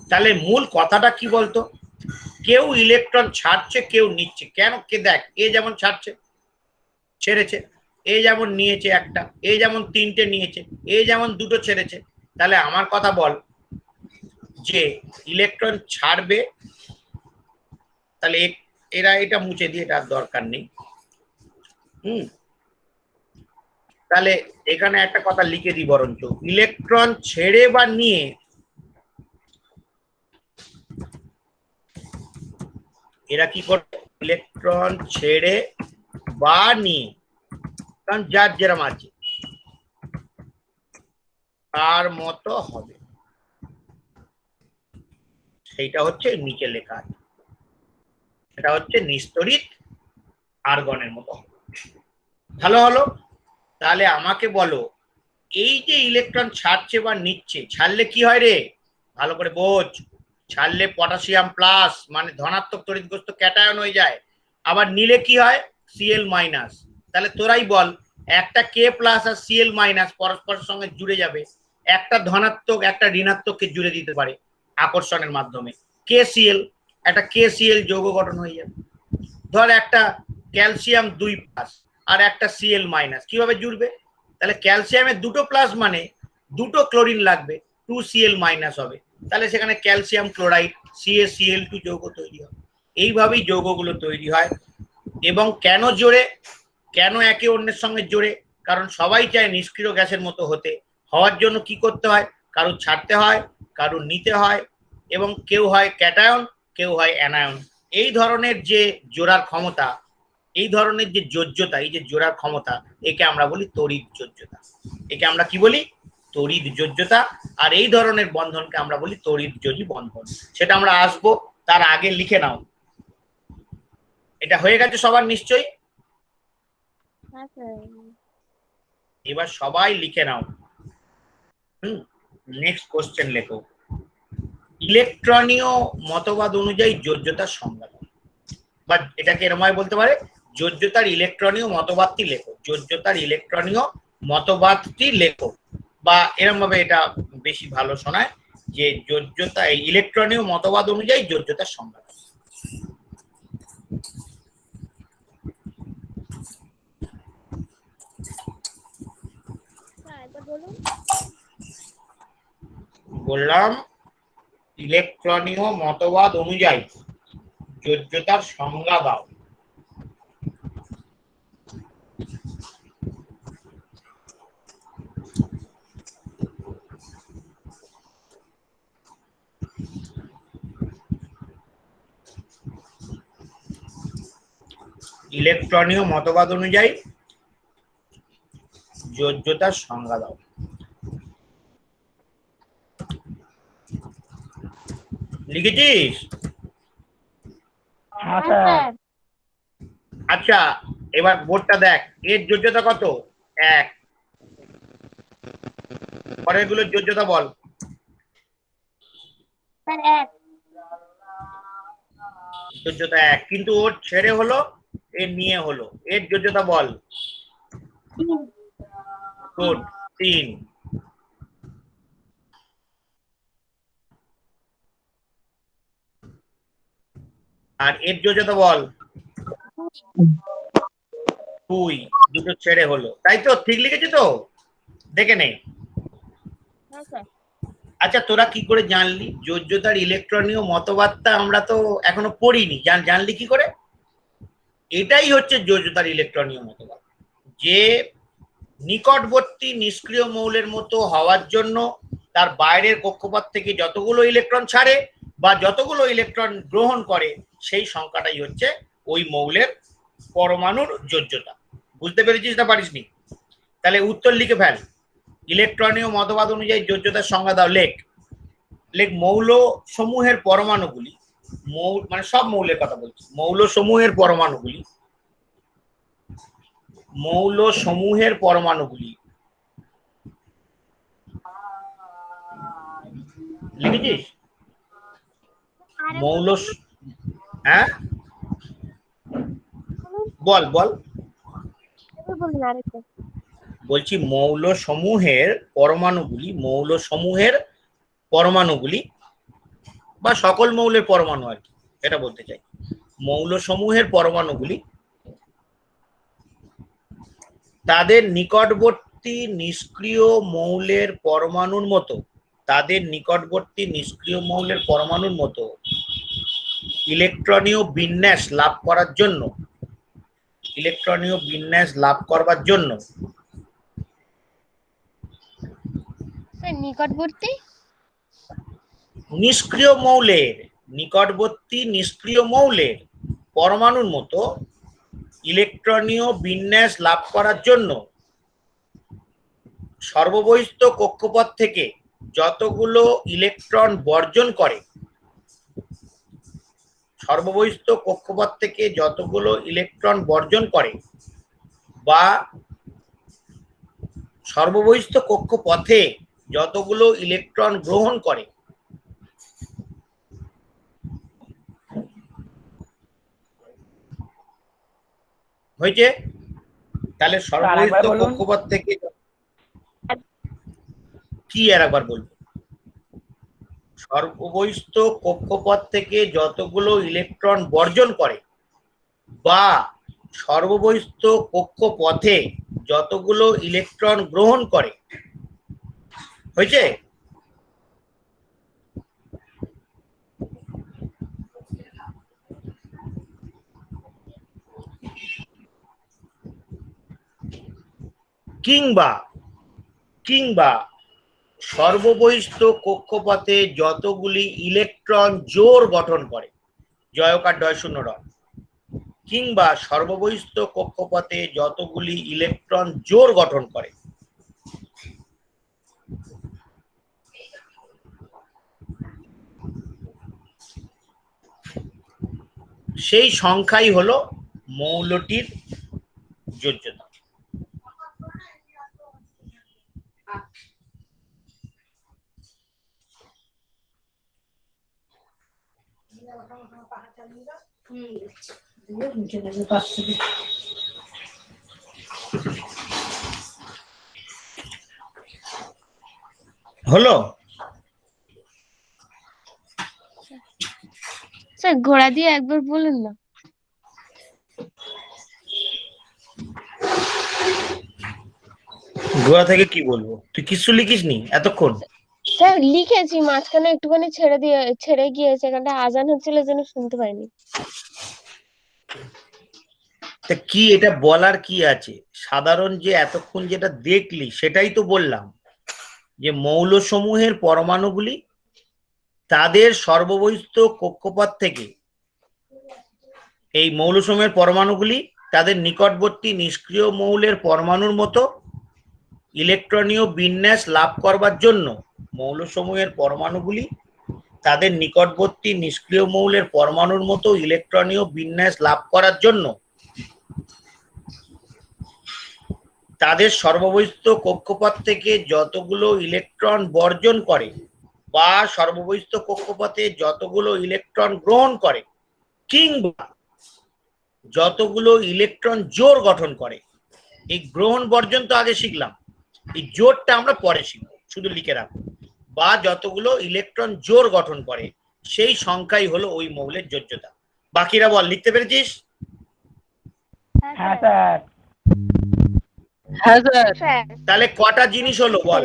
তাহলে মূল কথাটা কি বলতো, কেউ ইলেকট্রন ছাড়ছে কেউ নিচ্ছে। কেন? কে দেখ, এ যেমন ছাড়ছে ছেড়েছে, এ যেমন নিয়েছে একটা, এ যেমন 3টে নিয়েছে, এ যেমন 2টো ছেড়েছে। তাহলে আমার কথা বল যে ইলেকট্রন ছাড়বে, তাহলে এরা এটা মুছে দিয়ে, এটা দরকার নেই। তাহলে এখানে একটা কথা লিখে দিই বরঞ্চ, ইলেকট্রন ছেড়ে বা নিয়ে, এরা কি করবে, ইলেকট্রন ছেড়ে বা নিয়ে, কারণ যার যেরকম আছে তার মতো হবে, সেইটা হচ্ছে নিচে লেখা আছে, সেটা হচ্ছে নিস্তড়িত আর্গনের মতো। ভালো হলো। তাহলে আমাকে বলো, এই যে ইলেকট্রন ছাড়ছে বা নিচ্ছে, ছাড়লে কি হয় রে, ভালো করে বোঝ। ছাড়লে পটাশিয়াম প্লাস মানে ধনাত্মক তড়িৎগ্রস্ত ক্যাটায়ন হয়ে যায়, আবার নিলে কি হয়, সিএল মাইনাস। তাহলে তোরাই বল, একটা কে প্লাস আর সিএল মাইনাস পরস্পরের সঙ্গে জুড়ে যাবে, একটা ধনাত্মক একটা ঋণাত্মককে জুড়ে দিতে পারে আকর্ষণের মাধ্যমে, কে সিএল, একটা কে সিএল যৌগ গঠন হয়ে যাবে। ধর একটা ক্যালসিয়াম 2 প্লাস আর একটা সিএল মাইনাস, কিভাবে জুড়বে, তাহলে ক্যালসিয়ামের 2টো প্লাস মানে 2টো ক্লোরিন লাগবে, 2Cl মাইনাস হবে, তাহলে সেখানে ক্যালসিয়াম ক্লোরাইড CaCl2 যৌগ তৈরি হবে। এইভাবেই যৌগগুলো তৈরি হয়। এবং কেন জোরে, কেন একে অন্যের সঙ্গে জোরে, কারণ সবাই চায় নিষ্ক্রিয় গ্যাসের মতো হতে। হওয়ার জন্য কি করতে হয়, কারুর ছাড়তে হয়, কারুর নিতে হয়, এবং কেউ হয় ক্যাটায়ন কেউ হয় অ্যানায়ন। এই ধরনের যে জোড়ার ক্ষমতা, এই ধরনের যে যোজ্যতা, এই যে জোড়ার ক্ষমতা, একে আমরা বলি তড়িৎ যোজ্যতা। একে আমরা কি বলি, তড়িৎ যোজ্যতা। আর এই ধরনের বন্ধনকে আমরা বলি তড়িৎযোজী বন্ধন। সেটা আমরা আসবো, তার আগে লিখে নাও। এটা হয়ে গেছে সবার নিশ্চয়ই?
হ্যাঁ স্যার।
এবার সবাই লিখে নাও। নেক্সট কোশ্চেন লেখো, ইলেকট্রনীয় মতবাদ অনুযায়ী যোজ্যতার সংজ্ঞা দাও। বা এটাকে এরকম বলতে পারে, যোজ্যতার ইলেকট্রনীয় মতবাদটি লেখো, যোজ্যতার ইলেকট্রনীয় মতবাদটি লেখো, বা এরকম ভাবে এটা বেশি ভালো শোনায় যে যোজ্যতা, এই ইলেকট্রনীয় মতবাদ অনুযায়ী যোজ্যতার সংজ্ঞা দাও। বললাম ইলেকট্রনীয় মতবাদ অনুযায়ী যোজ্যতার সংজ্ঞা দাও। ইলেকট্রনীয় মতবাদ অনুযায়ী যোজ্যতার সংজ্ঞা দাও। লিখেছিস? আচ্ছা, এবার বোর্ডটা দেখ, এর যোজ্যতা কত, 1। পরের গুলোর যোজ্যতা বল। যোজ্যতা 1, কিন্তু ওর ছেড়ে হলো, এর নিয়ে হলো, এর যোজ্যতা বল। গুড, 3। আর এর যোজ্যতা বল 2, দুটো ছেড়ে হলো, তাই তো? ঠিক লিখেছি তো? দেখে নে। আচ্ছা, তোরা কি করে জানলি যোজ্যতার ইলেকট্রনীয় মতবাদটা? আমরা তো এখনো পড়িনি, জানলি কি করে? এটাই হচ্ছে যোজ্যতার ইলেকট্রনীয় মতবাদ, যে নিকটবর্তী নিষ্ক্রিয় মৌলের মতো হওয়ার জন্য তার বাইরের কক্ষপথ থেকে যতগুলো ইলেকট্রন ছাড়ে বা যতগুলো ইলেকট্রন গ্রহণ করে সেই সংখ্যাটাই হচ্ছে ওই মৌলের পরমাণুর যোজ্যতা। বুঝতে পেরেছিস না পারিসনি? তাহলে উত্তর লিখে ফেল। ইলেকট্রনীয় মতবাদ অনুযায়ী যোজ্যতার সংজ্ঞা দাও। লেখ মৌল সমূহের পরমাণুগুলি, মানে সব মৌলের কথা বলছি, মৌল সমূহের পরমাণুগুলি লিখেছিস? মৌল, হ্যাঁ বল বল।
বলুন আরেকটা।
বলছি মৌল সমূহের পরমাণুগুলি বা সকল মৌলের পরমাণু আর কি, এটা বলতে চাই। মৌল সমূহের পরমাণুগুলি তাদের নিকটবর্তী নিষ্ক্রিয় মৌলের পরমাণুর মতো ইলেকট্রনীয় বিন্যাস লাভ করবার জন্য
নিকটবর্তী
নিষ্ক্রিয় মৌলের পরমাণুর মতো ইলেকট্রনীয় বিন্যাস লাভ করার জন্য সর্ববহিস্থ কক্ষপথ থেকে যতগুলো ইলেকট্রন বর্জন করে বা সর্ববহিস্থ কক্ষপথে যতগুলো ইলেকট্রন গ্রহণ করে হয়েছে। তাহলে সর্ববহিস্থ কক্ষপথ থেকে কি আর একবার বলবো? সর্ববহিস্থ কক্ষপথ থেকে যতগুলো ইলেকট্রন বর্জন করে বা সর্ববহিস্থ কক্ষপথে যতগুলো ইলেকট্রন গ্রহণ করে হয়েছে। কিংবা সর্ববহিস্থ কক্ষপথে যতগুলি ইলেকট্রন জোড় গঠন করে, জয়কার ডয় শূন্য রন, কিংবা সর্ববহিস্থ কক্ষপথে যতগুলি ইলেকট্রন জোড় গঠন করে সেই সংখ্যাই হলো মৌলটির যোজ্যতা। হলো?
স্যার ঘোড়া দিয়ে একবার বলুন না।
গোয়া থেকে কি বলবো? তুই কিছু লিখিস নি এতক্ষণ?
স্যার লিখেছি, মাঝখানে একটুখানি ছেড়ে গিয়েছে, এখানটা আজান হচ্ছিল যেন শুনতে পাইনি।
তা কি এটা বলার কি আছে? সাধারণ যে এতক্ষণ যেটা দেখলি সেটাই তো বললাম, যে মৌলসমূহের পরমাণুগুলি তাদের সর্ববহিস্থ কক্ষপথ থেকে, এই মৌলসমূহের পরমাণুগুলি তাদের নিকটবর্তী নিষ্ক্রিয় মৌলের পরমাণুর মতো ইলেকট্রনীয় বিন্যাস লাভ করবার জন্য মৌলসমূহের পরমাণুগুলি তাদের নিকটবর্তী নিষ্ক্রিয় মৌলের পরমাণুর মতো ইলেকট্রনীয় বিন্যাস লাভ করার জন্য তাদের সর্ববহিস্থ কক্ষপথ থেকে যতগুলো ইলেকট্রন বর্জন করে বা সর্ববহিস্থ কক্ষপথে যতগুলো ইলেকট্রন গ্রহণ করে কিংবা যতগুলো ইলেকট্রন জোড় গঠন করে। এই গ্রহণ বর্জন তো আগে শিখলাম, এই জোড়টা আমরা পরে শিখবো, শুধু লিখে রাখবো। বা যতগুলো ইলেকট্রন জোড় গঠন করে সেই সংখ্যাই হলো ওই মৌলের যোজ্যতা। বাকিরা বল, লিখতে পেরেছিস?
হ্যাঁ স্যার।
হ্যাঁ স্যার।
তাহলে কটা জিনিস হলো বল,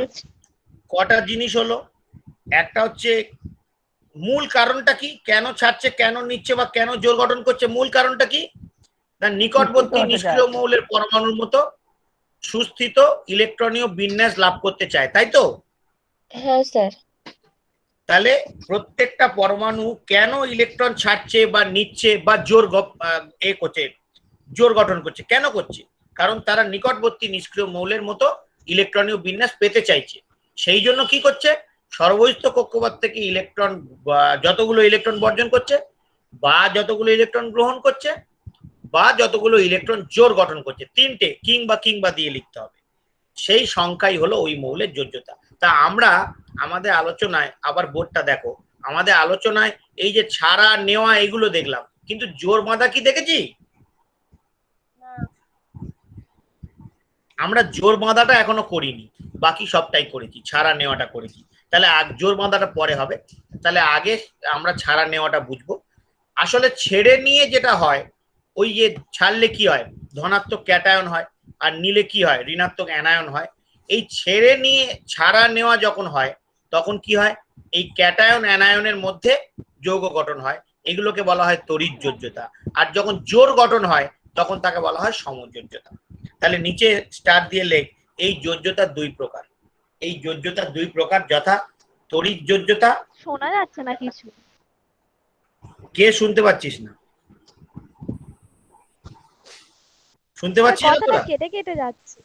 কটা জিনিস হলো? একটা হচ্ছে মূল কারণটা কি, কেন ছাড়ছে, কেন নিচ্ছে বা কেন জোর গঠন করছে, মূল কারণটা কি? তার নিকটবর্তী নিষ্ক্রিয় মৌলের পরমাণুর মতো সুস্থিত ইলেকট্রনীয় বিন্যাস লাভ করতে চায়, তাই তো?
হ্যাঁ স্যার।
তাহলে প্রত্যেকটা পরমাণু কেন ইলেকট্রন ছাড়ছে বা নিচ্ছে বা জোর গঠন করছে, কেন করছে? কারণ তারা নিকটবর্তী নিষ্ক্রিয় মৌলের মতো ইলেকট্রনীয় বিন্যাস পেতে চাইছে। সেই জন্য কি করছে, সর্বস্থ কক্ষপথ থেকে ইলেকট্রন যতগুলো ইলেকট্রন বর্জন করছে বা যতগুলো ইলেকট্রন গ্রহণ করছে বা যতগুলো ইলেকট্রন জোর গঠন করছে, তিনটে কিংবা দিয়ে লিখতে হবে, সেই সংখ্যাই হলো ওই মৌলের যোজ্যতা। তা আমরা আমাদের আলোচনায়, আবার বোর্ডটা দেখো, আমাদের আলোচনায় এই যে ছাড়া নেওয়া এগুলো দেখলাম, কিন্তু জোর বাঁধা কি দেখেছি? আমরা জোর বাঁধাটা এখনো করিনি, বাকি সবটাই করেছি, ছাড়া নেওয়াটা করেছি। তাহলে জোর বাঁধাটা পরে হবে, তাহলে আগে আমরা ছাড়া নেওয়াটা বুঝবো। আসলে ছেড়ে নিয়ে যেটা হয়, ওই যে ছাড়লে কি হয়, ধনাত্মক ক্যাটায়ন হয়, আর নিলে কি হয়, ঋণাত্মক অ্যানায়ন হয়। এই ছেড়ে নিয়ে ছাড়া নেওয়া যখন হয় তখন কি হয়, এই ক্যাটায়ন অ্যানায়নের মধ্যে যৌগ গঠন হয়, এগুলোকে বলা হয় তড়িৎ যোজ্যতা। আর যখন জোর গঠন হয় তখন তাকে বলা হয় সমযোজ্যতা। তাহলে নিচে স্টার দিয়ে লেখ, এই যোজ্যতা দুই প্রকার, এই যোজ্যতা দুই প্রকার, যথা তড়িৎ যোজ্যতা।
শোনা যাচ্ছে না কিছু।
কে শুনতে পাচ্ছিস না? শুনতে পাচ্ছিস না
কথাটা
তোরা?
কেটে কেটে যাচ্ছে।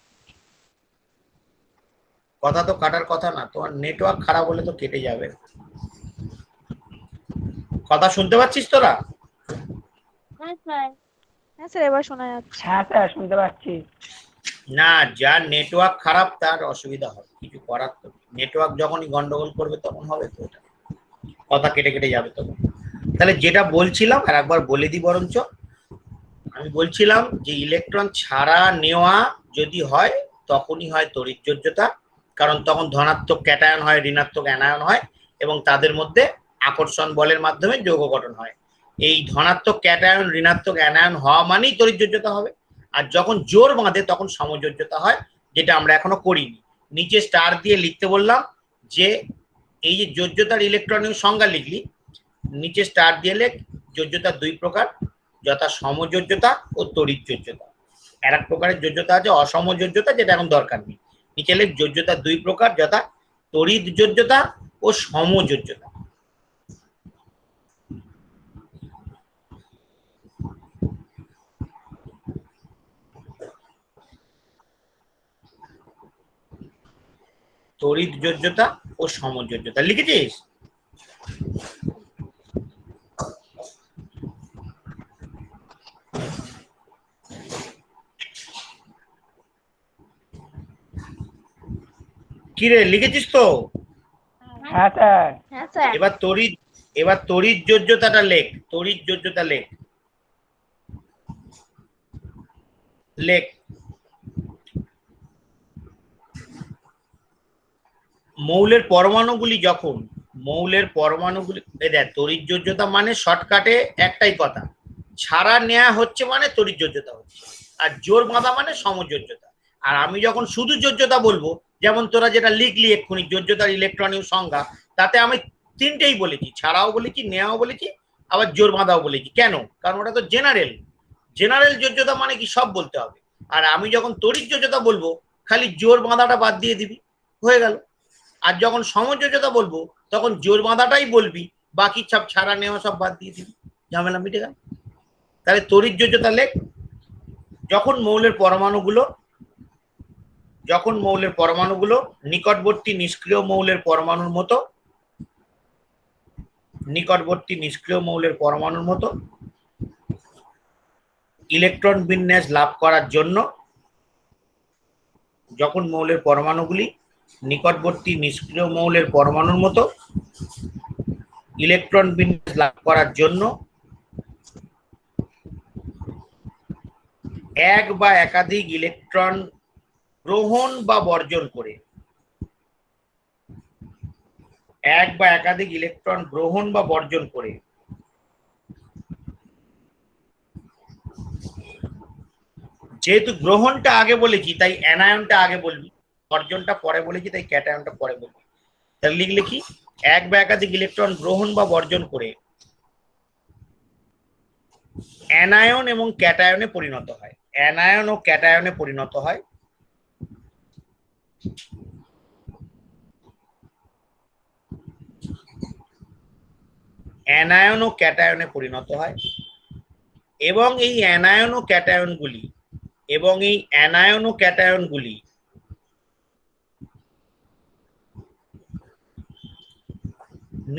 কথা তো কাটার কথা না, তোমার নেটওয়ার্ক খারাপ হলে তো কেটে যাবে। কথা শুনতে পাচ্ছিস তোরা?
হ্যাঁ স্যার।
হ্যাঁ স্যার, এবার শোনা যাচ্ছে।
হ্যাঁ স্যার শুনতে পাচ্ছি।
না, যার নেটওয়ার্ক খারাপ তার অসুবিধা হবে, কিছু করার তো। নেটওয়ার্ক যখনই গন্ডগোল করবে তখন হবে তো, এটা কথা কেটে কেটে যাবে তখন। তাহলে যেটা বলছিলাম আর একবার বলে দিই বরঞ্চ, আমি বলছিলাম যে ইলেকট্রন ছাড়া নেওয়া যদি হয় তখনই হয় তড়িৎ যোজ্যতা, কারণ তখন ধনাত্মক ক্যাটায়ন হয়, ঋণাত্মক অ্যানায়ন হয়, এবং তাদের মধ্যে আকর্ষণ বলের মাধ্যমে যৌগ গঠন হয়। এই ধনাত্মক ক্যাটায়ন ঋণাত্মক অ্যানায়ন হওয়া মানেই তড়িৎ যোজ্যতা হবে। আর যখন জোর বাঁধে তখন সমযোজ্যতা হয়, যেটা আমরা এখনো করিনি। নিচে স্টার দিয়ে লিখতে বললাম যে এই যে যোজ্যতার ইলেকট্রনীয় সংজ্ঞা লিখলি, নিচে স্টার দিয়ে লেখ যোজ্যতা দুই প্রকার, যথা সমযোজ্যতা ও তড়িৎ যোজ্যতা। আর এক প্রকারের যোজ্যতা আছে অসমযোজ্যতা, যেটা এখন দরকার নেই। নিচে লেখ যোজ্যতা দুই প্রকার, যথা তড়িৎ যোজ্যতা ও সমযোজ্যতা। তড়িৎ যোজ্যতা ও সমযোজ্যতা লিখেছিস? কিরে লিখেছিস তো?
হ্যাঁ স্যার।
হ্যাঁ স্যার।
এবার তড়িৎ যোজ্যতাটা লেখ, তড়িৎ যোজ্যতা লেখ। লেখ মৌলের পরমাণুগুলি যখন দেখ, তড়িৎ যোজ্যতা মানে শর্টকাটে একটাই কথা, ছাড়া নেওয়া হচ্ছে মানে তড়িৎ যোজ্যতা হচ্ছে, আর জোর বাঁধা মানে সমযোজ্যতা। আর আমি যখন শুধু যোজ্যতা বলবো, যেমন তোরা যেটা লিখলি এক্ষুনি যোজ্যতার ইলেকট্রনীয় সংজ্ঞা, তাতে আমি তিনটেই বলেছি, ছাড়াও বলেছি, নেওয়াও বলেছি, আবার জোর বাঁধাও বলেছি। কেন? কারণ ওটা তো জেনারেল যোজ্যতা মানে কি সব বলতে হবে। আর আমি যখন তড়িৎ যোজ্যতা বলবো, খালি জোর বাঁধাটা বাদ দিয়ে দিবি, হয়ে গেল। আর যখন সমযোজ্যতা বলবো তখন জোর বাঁধাটাই বলবি, বাকি সব ছাড়া নেওয়া সব বাদ দিয়ে দিবি, ঝামেলা মিটে গেল। তাহলে তড়িৎ যোজ্যতা লেখ, যখন মৌলের পরমাণুগুলো নিকটবর্তী নিষ্ক্রিয় মৌলের মতো ইলেকট্রন বিন্যাস লাভ করার জন্য, যখন মৌলের পরমাণুগুলি নিকটবর্তী নিষ্ক্রিয় মৌলের পরমাণুর মতো ইলেকট্রন বিন্যাস লাভ করার জন্য এক বা একাধিক ইলেকট্রন গ্রহণ বা বর্জন করে, যেহেতু গ্রহণটা আগে বলেছি তাই অ্যানায়নটা আগে বলবি, বর্জনটা পরে বলেছি তাই ক্যাটায়নটা পরে বলবি। তাহলে লিখলে কি, এক বা একাধিক ইলেকট্রন গ্রহণ বা বর্জন করে অ্যানায়ন এবং ক্যাটায়নে পরিণত হয়। অ্যানায়ন ও ক্যাটায়নে পরিণত হয়। অ্যানায়ন ও ক্যাটায়নে পরিণত হয় এবং এই অ্যানায়ন ও ক্যাটায়নগুলি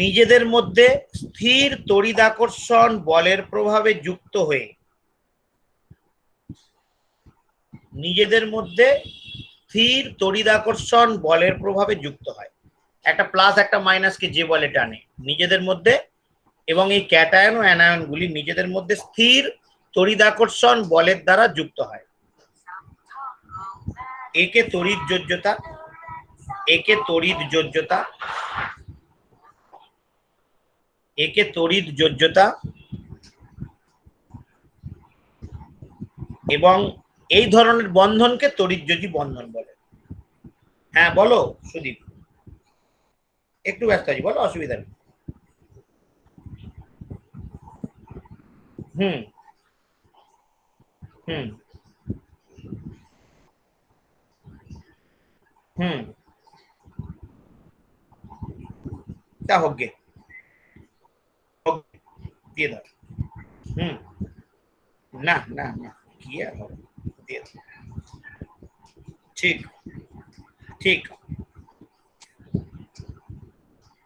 নিজেদের মধ্যে স্থির তড়িদাকর্ষণ বলের প্রভাবে যুক্ত হয়ে হয়। একটা প্লাস একটা মাইনাসকে যে বলে টানে নিজেদের মধ্যে, এবং এই ক্যাটায়ন ও অ্যানায়নগুলি নিজেদের মধ্যে স্থির তড়িদাকর্ষণ বলের দ্বারা যুক্ত হয়। একে তড়িৎ যোজ্যতা এবং এই ধরনের বন্ধনকে তড়িৎযোজী বন্ধন বলে। হ্যাঁ বলো সুদীপ, একটু ব্যস্ত আছি, বলো, অসুবিধা নেই। হুম হুম হুম তা হোক গে, দিয়ে দাও। হুম না না না, কি আর হবে, দিয়ে দাও। ঠিক ঠিক।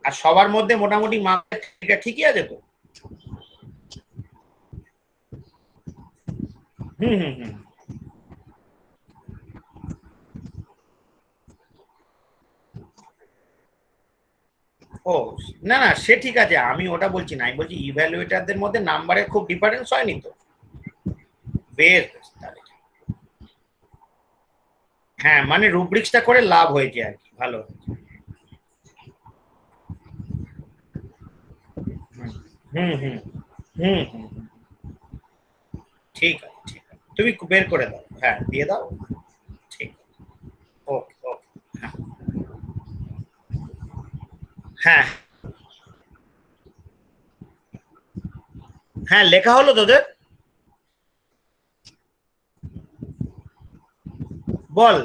আর সবার মধ্যে মোটামুটি মার্কটা ঠিকই আছে তো? হুম হুম হুম ও না না, সে ঠিক আছে, আমি ওটা বলছি না, আমি বলছি ইভ্যালুয়েটরদের মধ্যে নাম্বারের খুব ডিফারেন্স হয়নি তো? বেশ বেশ, তাহলে হ্যাঁ, মানে রুব্রিক্সটা করে লাভ হয়েছে আর কি, ভালো হয়েছে। হুম হুম হুম হুম হুম, ঠিক আছে ঠিক আছে, তুমি বের করে দাও, হ্যাঁ দিয়ে দাও। ঠিক, ওকে ওকে। হ্যাঁ হ্যাঁ, লেখা হলো তোদের? বল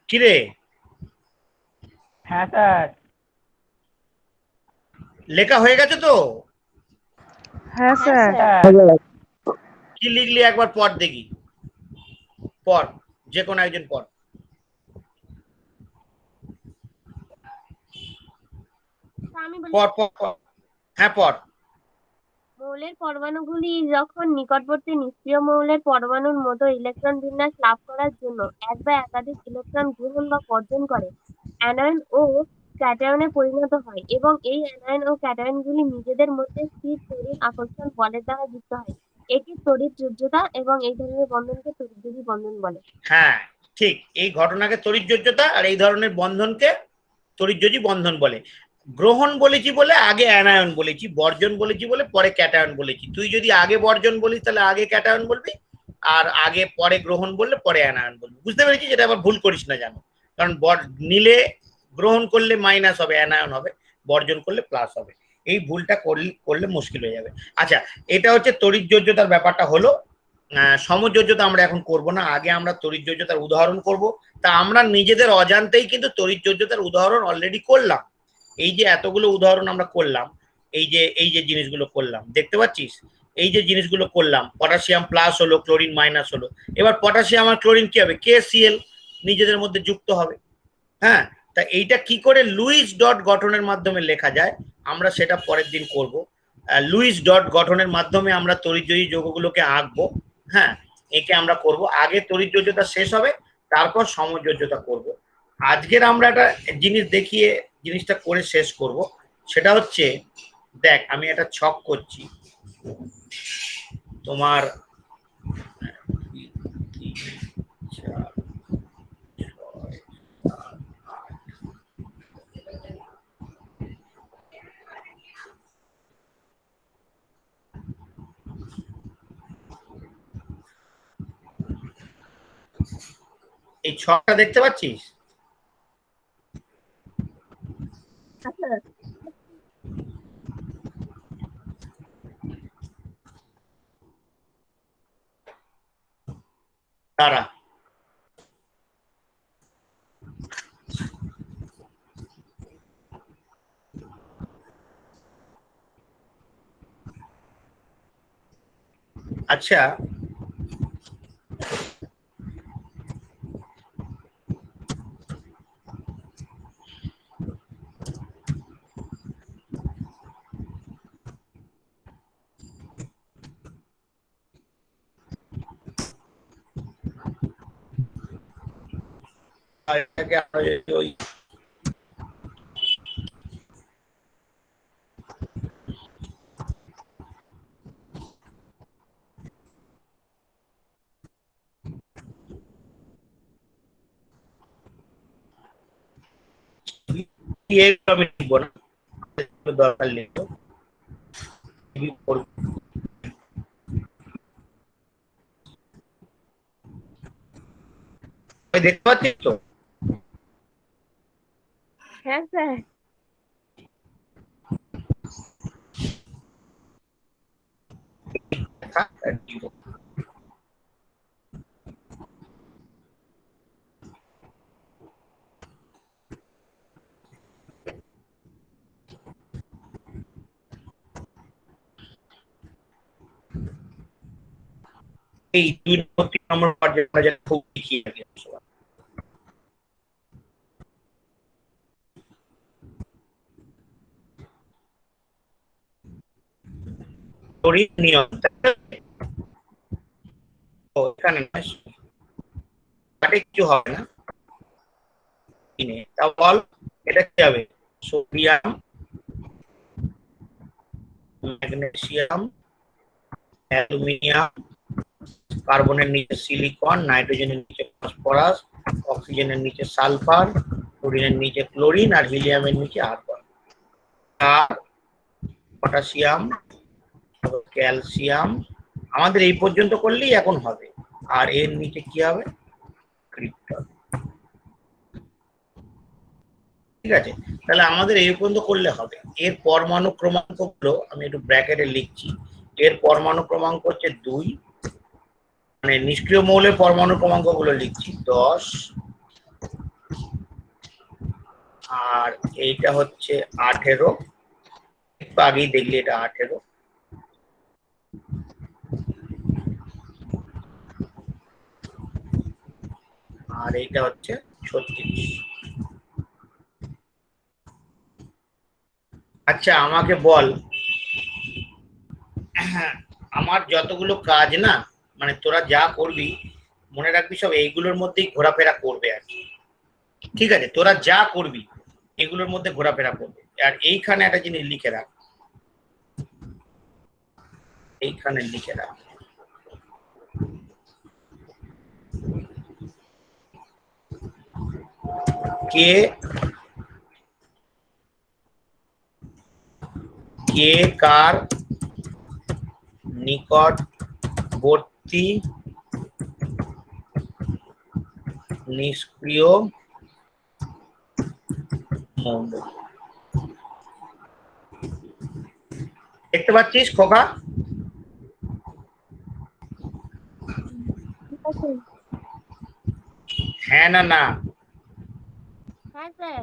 কিরে,
হ্যাঁ স্যার।
লেখা হয়ে গেছে তো?
হ্যাঁ স্যার।
স্যার
কি লিখলি একবার পড় দেখি, পড়, যে কোনো একজন পড়।
আমি বলি,
পড় পড় পড়। হ্যাঁ পড়।
মৌলের পরমাণুগুলি যখন নিকটবর্তী নিষ্ক্রিয় মৌলের পরমাণুর মতো ইলেকট্রন বিন্যাস লাভ করার জন্য এক বা একাধিক ইলেকট্রন গ্রহণ বা বর্জন করে অ্যানায়ন ও ক্যাটায়নে পরিণত হয় এবং এই অ্যানায়ন ও ক্যাটায়নগুলি নিজেদের মধ্যে স্থির তড়িৎ আকর্ষণ বলের দ্বারা যুক্ত হয়। এটি তড়িৎ যোজ্যতা এবং এই ধরনের বন্ধনকে তড়িৎযোজী বন্ধন বলে।
হ্যাঁ ঠিক, এই ঘটনাকে তড়িৎযোজ্যতা আর এই ধরনের বন্ধনকে তড়িৎযোজী বন্ধন বলে। গ্রহণ বলেছি বলে আগে অ্যানায়ন বলেছি, বর্জন বলেছি বলে পরে ক্যাটায়ন বলেছি। তুই যদি আগে বর্জন বলিস তাহলে আগে ক্যাটায়ন বলবি, আর আগে পরে গ্রহণ বললে পরে অ্যানায়ন বলবি। বুঝতে পেরেছি? যেটা আবার ভুল করিস না জানো, কারণ নিলে গ্রহণ করলে মাইনাস হবে, অ্যানায়ন হবে, বর্জন করলে প্লাস হবে। এই ভুলটা করলে মুশকিল হয়ে যাবে। আচ্ছা, এটা হচ্ছে তড়িৎযোজ্যতার ব্যাপারটা হলো। সমযোজ্যতা আমরা এখন করব না, আগে আমরা তড়িৎযোজ্যতার উদাহরণ করব। তা আমরা নিজেদের অজান্তেই কিন্তু তড়িৎযোজ্যতার উদাহরণ অলরেডি করলাম। এই যে এতগুলো উদাহরণ আমরা করলাম, এই যে জিনিসগুলো করলাম, দেখতে পাচ্ছিস? এই যে জিনিসগুলো করলাম, পটাশিয়াম প্লাস হলো, ক্লোরিন মাইনাস হলো। এবার পটাশিয়াম আর ক্লোরিন কি হবে? KCl, নিজেদের মধ্যে যুক্ত হবে। হ্যাঁ, তা এইটা কি করে লুইস ডট গঠনের মাধ্যমে লেখা যায় আমরা সেটা পরের দিন করব। লুইস ডট গঠনের মাধ্যমে আমরা তড়িৎযোজী যৌগগুলোকে আঁকবো। হ্যাঁ, একে আমরা করব, আগে তড়িৎযোজ্যতা শেষ হবে, তারপর সমযোজ্যতা করব। আজকের আমরা একটা জিনিস দেখিয়ে জিনিসটা করে শেষ করব। সেটা হচ্ছে, দেখ আমি একটা ছক করছি তোমার, 3, 4, 6, 7, 8। এই ছকটা দেখতে পাচ্ছিস? তারা। আচ্ছা, এটাকে আমরা যদি ওই আমি লিখব না, দরকার নেই তো। দেখতে পাচ্ছিস তো?
হ্যাঁ স্যার।
এই 2 নম্বর পর্যায়ে খুব লিখিয়ে রাখি। নিয়ম এখানে কিছু হবে না, তা বল এটা কি হবে? সোডিয়াম, ম্যাগনেসিয়াম, অ্যালুমিনিয়াম, কার্বনের নিচে সিলিকন, নাইট্রোজেনের নিচে ফসফরাস, অক্সিজেনের নিচে সালফার, ক্লোরিনের নিচে ক্লোরিন, আর হিলিয়ামের নিচে আর্গন। আর পটাশিয়াম, ক্যালসিয়াম, আমাদের এই পর্যন্ত করলেই এখন হবে। আর এর নিচে কি হবে? ক্রিপ্টন। ঠিক আছে, তাহলে আমাদের এই পর্যন্ত করলে হবে। এর পরমাণু ক্রমাঙ্ক গুলো আমি একটু ব্র্যাকেটে লিখছি। এর পরমাণু ক্রমাঙ্ক হচ্ছে 2, মানে নিষ্ক্রিয় মৌলের পরমাণু ক্রমাঙ্ক গুলো লিখছি 10, আর এইটা হচ্ছে 18, একটু আগেই দেখলি এটা 18, আর এইটা হচ্ছে 36। আচ্ছা আমাকে বল, আমার যতগুলো কাজ না, মানে তোরা যা করবি মনে রাখবি সব এইগুলোর মধ্যেই ঘোরাফেরা করবে আর কি। ঠিক আছে, তোরা যা করবি এগুলোর মধ্যে ঘোরাফেরা করবে। আর এইখানে একটা জিনিস লিখে রাখ, এইখানে লিখে রাখ, কে কে কার নিকটবর্তী নিষ্ক্রিয় মৌল। দেখতে পাচ্ছিস খোকা? হ্যাঁ না না?
হ্যাঁ স্যার।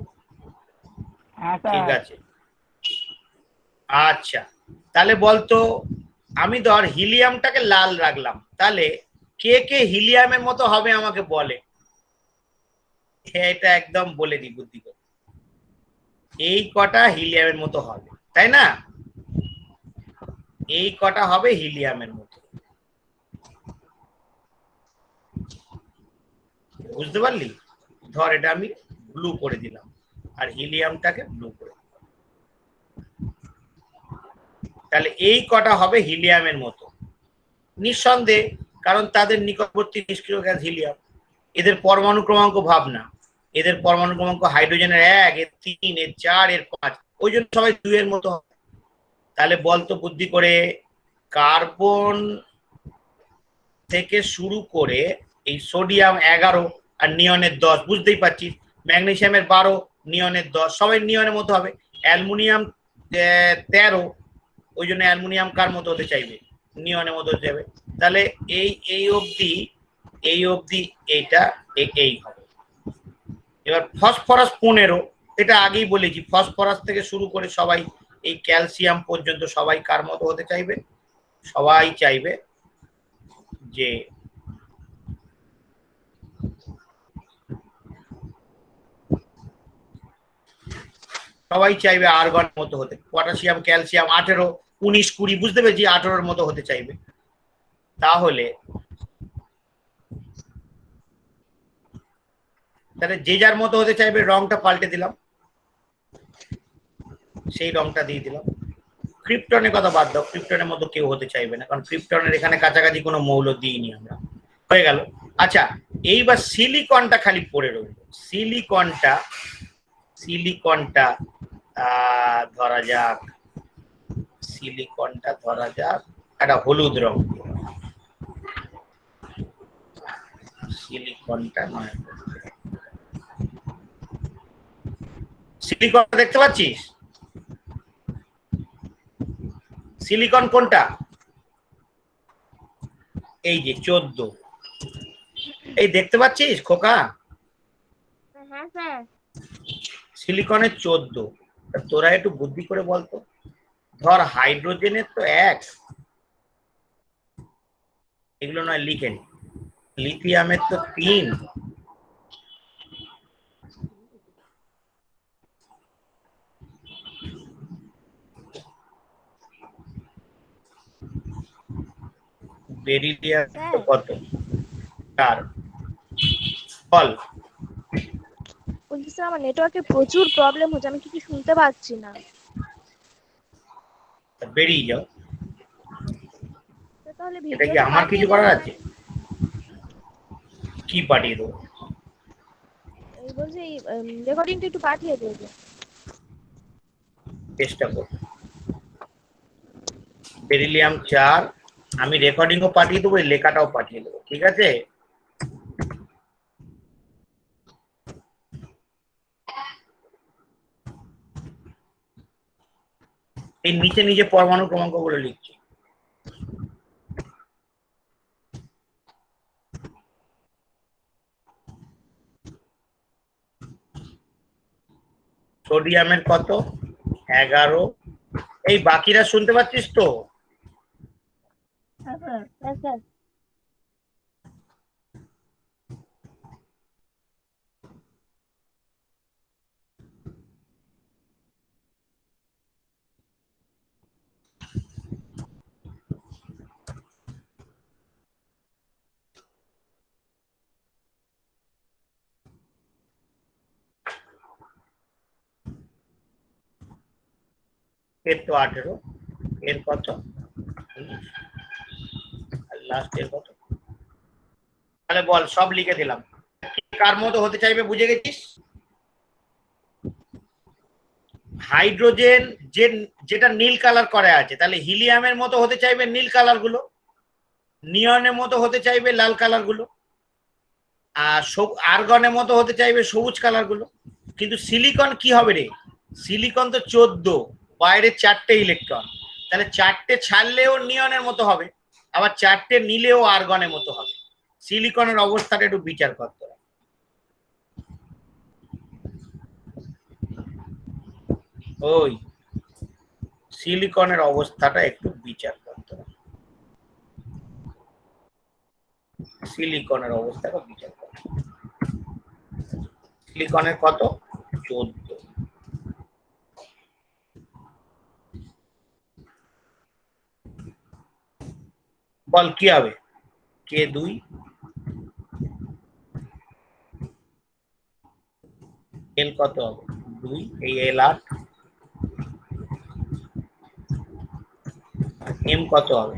হ্যাঁ
ঠিক
স্যার।
আছে, আচ্ছা তাহলে বলতো, আমি ধর হিলিয়ামটাকে লাল রাখলাম, তাহলে কে কে হিলিয়ামের মতো হবে আমাকে বলে। এটা একদম বলে দি বুদ্ধি করে, এই কটা হিলিয়ামের মতো হবে, তাই না? এই কটা হবে হিলিয়ামের মতো, বুঝতে পারলি? ধর এটা আমি ব্লু করে দিলাম, আর হিলিয়ামটাকে ব্লু করে দিলাম, তাহলে এই কটা হবে হিলিয়ামের মতো নিঃসন্দেহে, কারণ তাদের নিকটবর্তী নিষ্ক্রিয় গ্যাস হিলিয়াম। এদের পরমাণু ক্রমাঙ্ক ভাবনা, এদের পরমাণু ক্রমাঙ্ক হাইড্রোজেনের 1, এর 3, এর 4, এর 5, ওই জন্য সবাই 2 এর মতো হবে। তাহলে বলতো বুদ্ধি করে, কার্বন থেকে শুরু করে এই সোডিয়াম 11 আর নিয়নের 10, বুঝতেই পারছিস, ম্যাগনেসিয়ামের 12, নিয়নের 10, সবাই নিয়নের মতো হবে। অ্যালুমিনিয়াম 13, ওই জন্য অ্যালুমিনিয়াম কার মতো হতে চাইবে? নিয়নের মতো হতে যাবে। তাহলে এই অবধি এইটা এই হবে। এবার ফসফরাস 15, এটা আগেই বলেছি, ফসফরাস থেকে শুরু করে সবাই এই ক্যালসিয়াম পর্যন্ত সবাই কার মতো হতে চাইবে? সবাই চাইবে যে আর্গনের মতো হতে। পটাশিয়াম, ক্যালসিয়াম 18, 19, 20, বুঝতে পেরেছি, 18-র মতো হতে চাইবে। তাহলে যে যার মতো হতে চাইবে, রংটা পাল্টে দিলাম, সেই রংটা দিয়ে দিলাম। ক্রিপ্টনের কথা বাদ দাও, ক্রিপ্টনের মতো কেউ হতে চাইবে না, কারণ ক্রিপ্টনের এখানে কাছাকাছি কোনো মৌল দিইনি আমরা। হয়ে গেল। আচ্ছা, এইবার সিলিকনটা খালি পড়ে রইল। সিলিকনটা ধরা যাক, একটা হলুদ রং। সিলিকনটা নয়, সিলিকন দেখতে পাচ্ছিস? সিলিকন কোনটা? এই যে 14, এই দেখতে পাচ্ছিস খোকা?
হ্যাঁ স্যার।
সিলিকনের 14। তোরা একটু বুদ্ধি করে বলতো, ধর হাইড্রোজেনের তো 1, এগুলো নয় লিখেন। লিথিয়ামের তো 3, বেরিলিয়াম তো কত? 4। বল।
বলছি স্যার, আমার নেটওয়ার্কে প্রচুর প্রবলেম হচ্ছে, আমি কিছু শুনতে পাচ্ছি না।
বেরিয়ে যাও।
তাহলে
এটা কি
ভিডিওটা
আমার কিছু
পাঠিয়ে
করার
দেবেন?
আছে? কি পাঠিয়ে দেবো?
এই বলছি রেকর্ডিংটা একটু পাঠিয়ে দেবে।
চেষ্টা করব। বেরিলিয়াম 4, আমি রেকর্ডিংও পাঠিয়ে দেবো, লেখাটাও পাঠিয়ে দেবো, ঠিক আছে? এই নিচে পরমাণু ক্রমাঙ্ক গুলো লিখছি। সোডিয়ামের কত? 11। এই বাকিরা শুনতে পাচ্ছিস তো?
হ্যাঁ স্যার।
এর তো 18, এর কত? লাস্ট এর কত? তাহলে বল, সব লিখে দিলাম। কার মতো হতে চাইবে বুঝে গেছিস? হাইড্রোজেন যেটা নীল কালার করা আছে, তাহলে হিলিয়ামের মতো হতে চাইবে নীল কালার গুলো, নিয়নের মতো হতে চাইবে লাল কালার গুলো, আর আর্গনের মতো হতে চাইবে সবুজ কালার গুলো। কিন্তু সিলিকন কি হবে রে? সিলিকন তো 14, বাইরে 4টে ইলেকট্রন, তাহলে 4টে ছাড়লেও নিয়নের মতো হবে, আবার 4টে নিলেও আর্গনের মতো হবে। সিলিকনের অবস্থাটা একটু বিচার করতে হবে। ওই সিলিকনের অবস্থাটা একটু বিচার করতে হবে। সিলিকনের অবস্থাটা বিচার করতে হবে। সিলিকনের কত? 14। বল কি হবে? K2, L কত হবে? 2, এই L8, M কত হবে?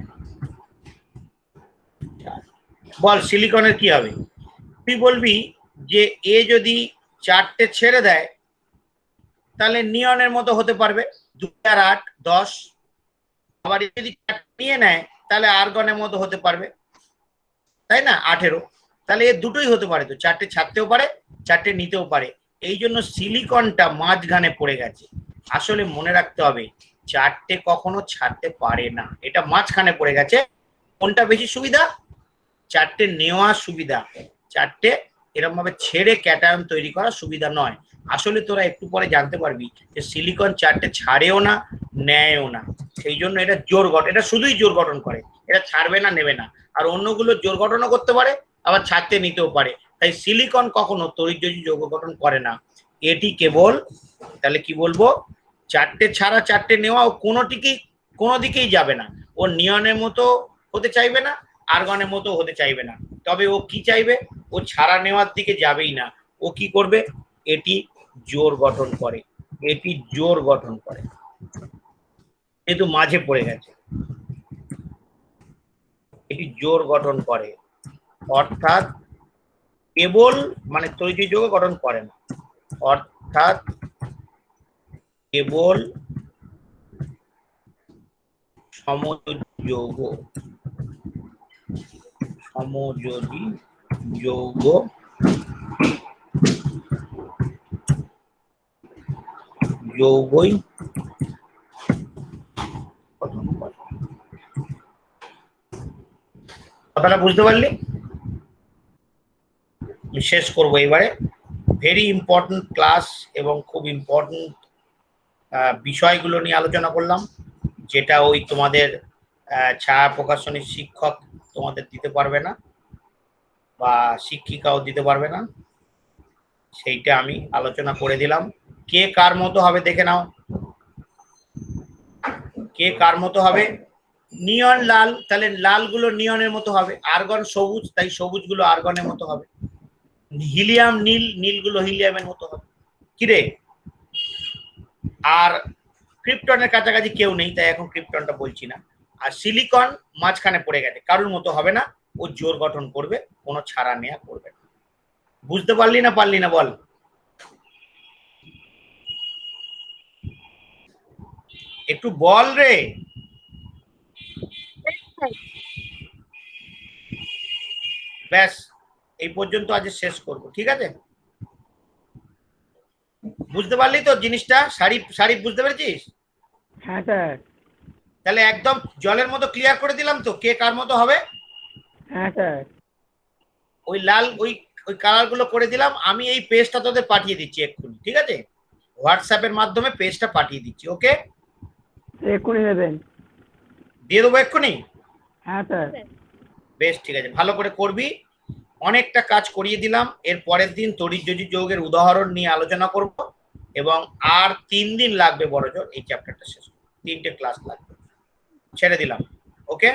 4। বল সিলিকনের কি হবে? তুই বলবি যে এ যদি 4টে ছেড়ে দেয় তাহলে নিয়নের মতো হতে পারবে, 2 আর 8, 10। আবার যদি 4টে নিয়ে নেয় তাহলে আর্গনের মতো হতে পারবে, তাই না? 18। তাহলে এ দুটোই হতে পারে, তো 4টে ছাড়তেও পারে, 4টে নিতেও পারে। এই জন্য সিলিকনটা মাঝখানে পড়ে গেছে। আসলে মনে রাখতে হবে চারটে কখনো ছাড়তে পারে না, এটা মাঝখানে পড়ে গেছে। কোনটা বেশি সুবিধা? চারটে নেওয়া সুবিধা, চারটে এরকম ভাবে ছেড়ে ক্যাটায়ন তৈরি করা সুবিধা নয়। আসলে তোরা একটু পরে জানতে পারবি যে সিলিকন চারটে ছাড়েও না নেয়ও না, সেই জন্য এটা জোর গঠন, এটা শুধুই জোর গঠন করে, এটা ছাড়বে না নেবে না। আর অন্যগুলো জোর গঠনও করতে পারে আবার ছাড়তে নিতেও পারে, তাই সিলিকন কখনো তড়িৎযোজী যৌগ গঠন করে না। এটি কেবল, তাহলে কি বলবো, চারটে ছাড়া চারটে নেওয়া, ও কোনো দিকেই যাবে না। ও নিয়নের মতো হতে চাইবে না, আর্গনের মতো হতে চাইবে না, তবে ও কি চাইবে, ও ছাড়া নেওয়ার দিকে যাবেই না। ও কি করবে, এটি জোর গঠন করে, এটি জোর গঠন করে, যেহেতু মাঝে পড়ে গেছে, এটি জোর গঠন করে, অর্থাৎ কেবল মানে তড়িৎ যৌগ গঠন করে না, অর্থাৎ কেবল সমযোজী যৌগ, সমযোজী যৌগ যৌগই গঠন করে। কথাটা বুঝতে পারলি? শেষ করবো এবারে। ভেরি ইম্পর্টেন্ট ক্লাস এবং খুব ইম্পর্টেন্ট বিষয়গুলো নিয়ে আলোচনা করলাম, যেটা ওই তোমাদের ছায়া প্রকাশনীর শিক্ষক তোমাদের দিতে পারবে না বা শিক্ষিকাও দিতে পারবে না, সেইটা আমি আলোচনা করে দিলাম। কে কার মতো হবে দেখে নাও, কে কার মতো হবে। নিয়ন লাল, তাহলে লালগুলো নিয়নের মতো হবে। আর্গন সবুজ, তাই সবুজগুলো আর্গনের মতো হবে। হিলিয়াম নীল, নীলগুলো হিলিয়ামের মতো হবে। কিরে, আর ক্রিপ্টনের কাছাকাছি কেউ নেই, তাই এখন ক্রিপ্টনটা বলছি না। আর সিলিকন মাঝখানে পড়ে গেছে, কারোর মতো হবে না, ও জোর গঠন করবে, কোনো ছাড়া নেয়া করবে না। বুঝতে পারলি না পারলি না বল? একটু বল রে। ব্যাস, এই পর্যন্ত আজ শেষ করব, ঠিক আছে? বুঝতে পারলি তো জিনিসটা? শাড়ি বুঝতে পেরেছিস?
হ্যাঁ স্যার।
তাহলে একদম জলের মতো ক্লিয়ার করে দিলাম তো কে কার মতো হবে।
হ্যাঁ স্যার।
ওই লাল ওই কালার গুলো করে দিলাম। আমি এই পেজটা তোদের পাঠিয়ে দিচ্ছি এক্ষুনি, ঠিক আছে? হোয়াটসঅ্যাপের মাধ্যমে পেজটা পাঠিয়ে দিচ্ছি, ওকে?
এক্ষুনি দেবেন?
দিয়ে দেবো এক্ষুনি।
হ্যাঁ স্যার।
বেশ, ঠিক আছে, ভালো করে করবি। অনেকটা কাজ করিয়ে দিলাম। এর পরের দিন তড়িৎযোজী যৌগের উদাহরণ নিয়ে আলোচনা করব, এবং আর 3 দিন লাগবে বড়জোর এই চ্যাপ্টারটা শেষ, 3টে ক্লাস লাগবে। ছেড়ে দিলাম, ওকে?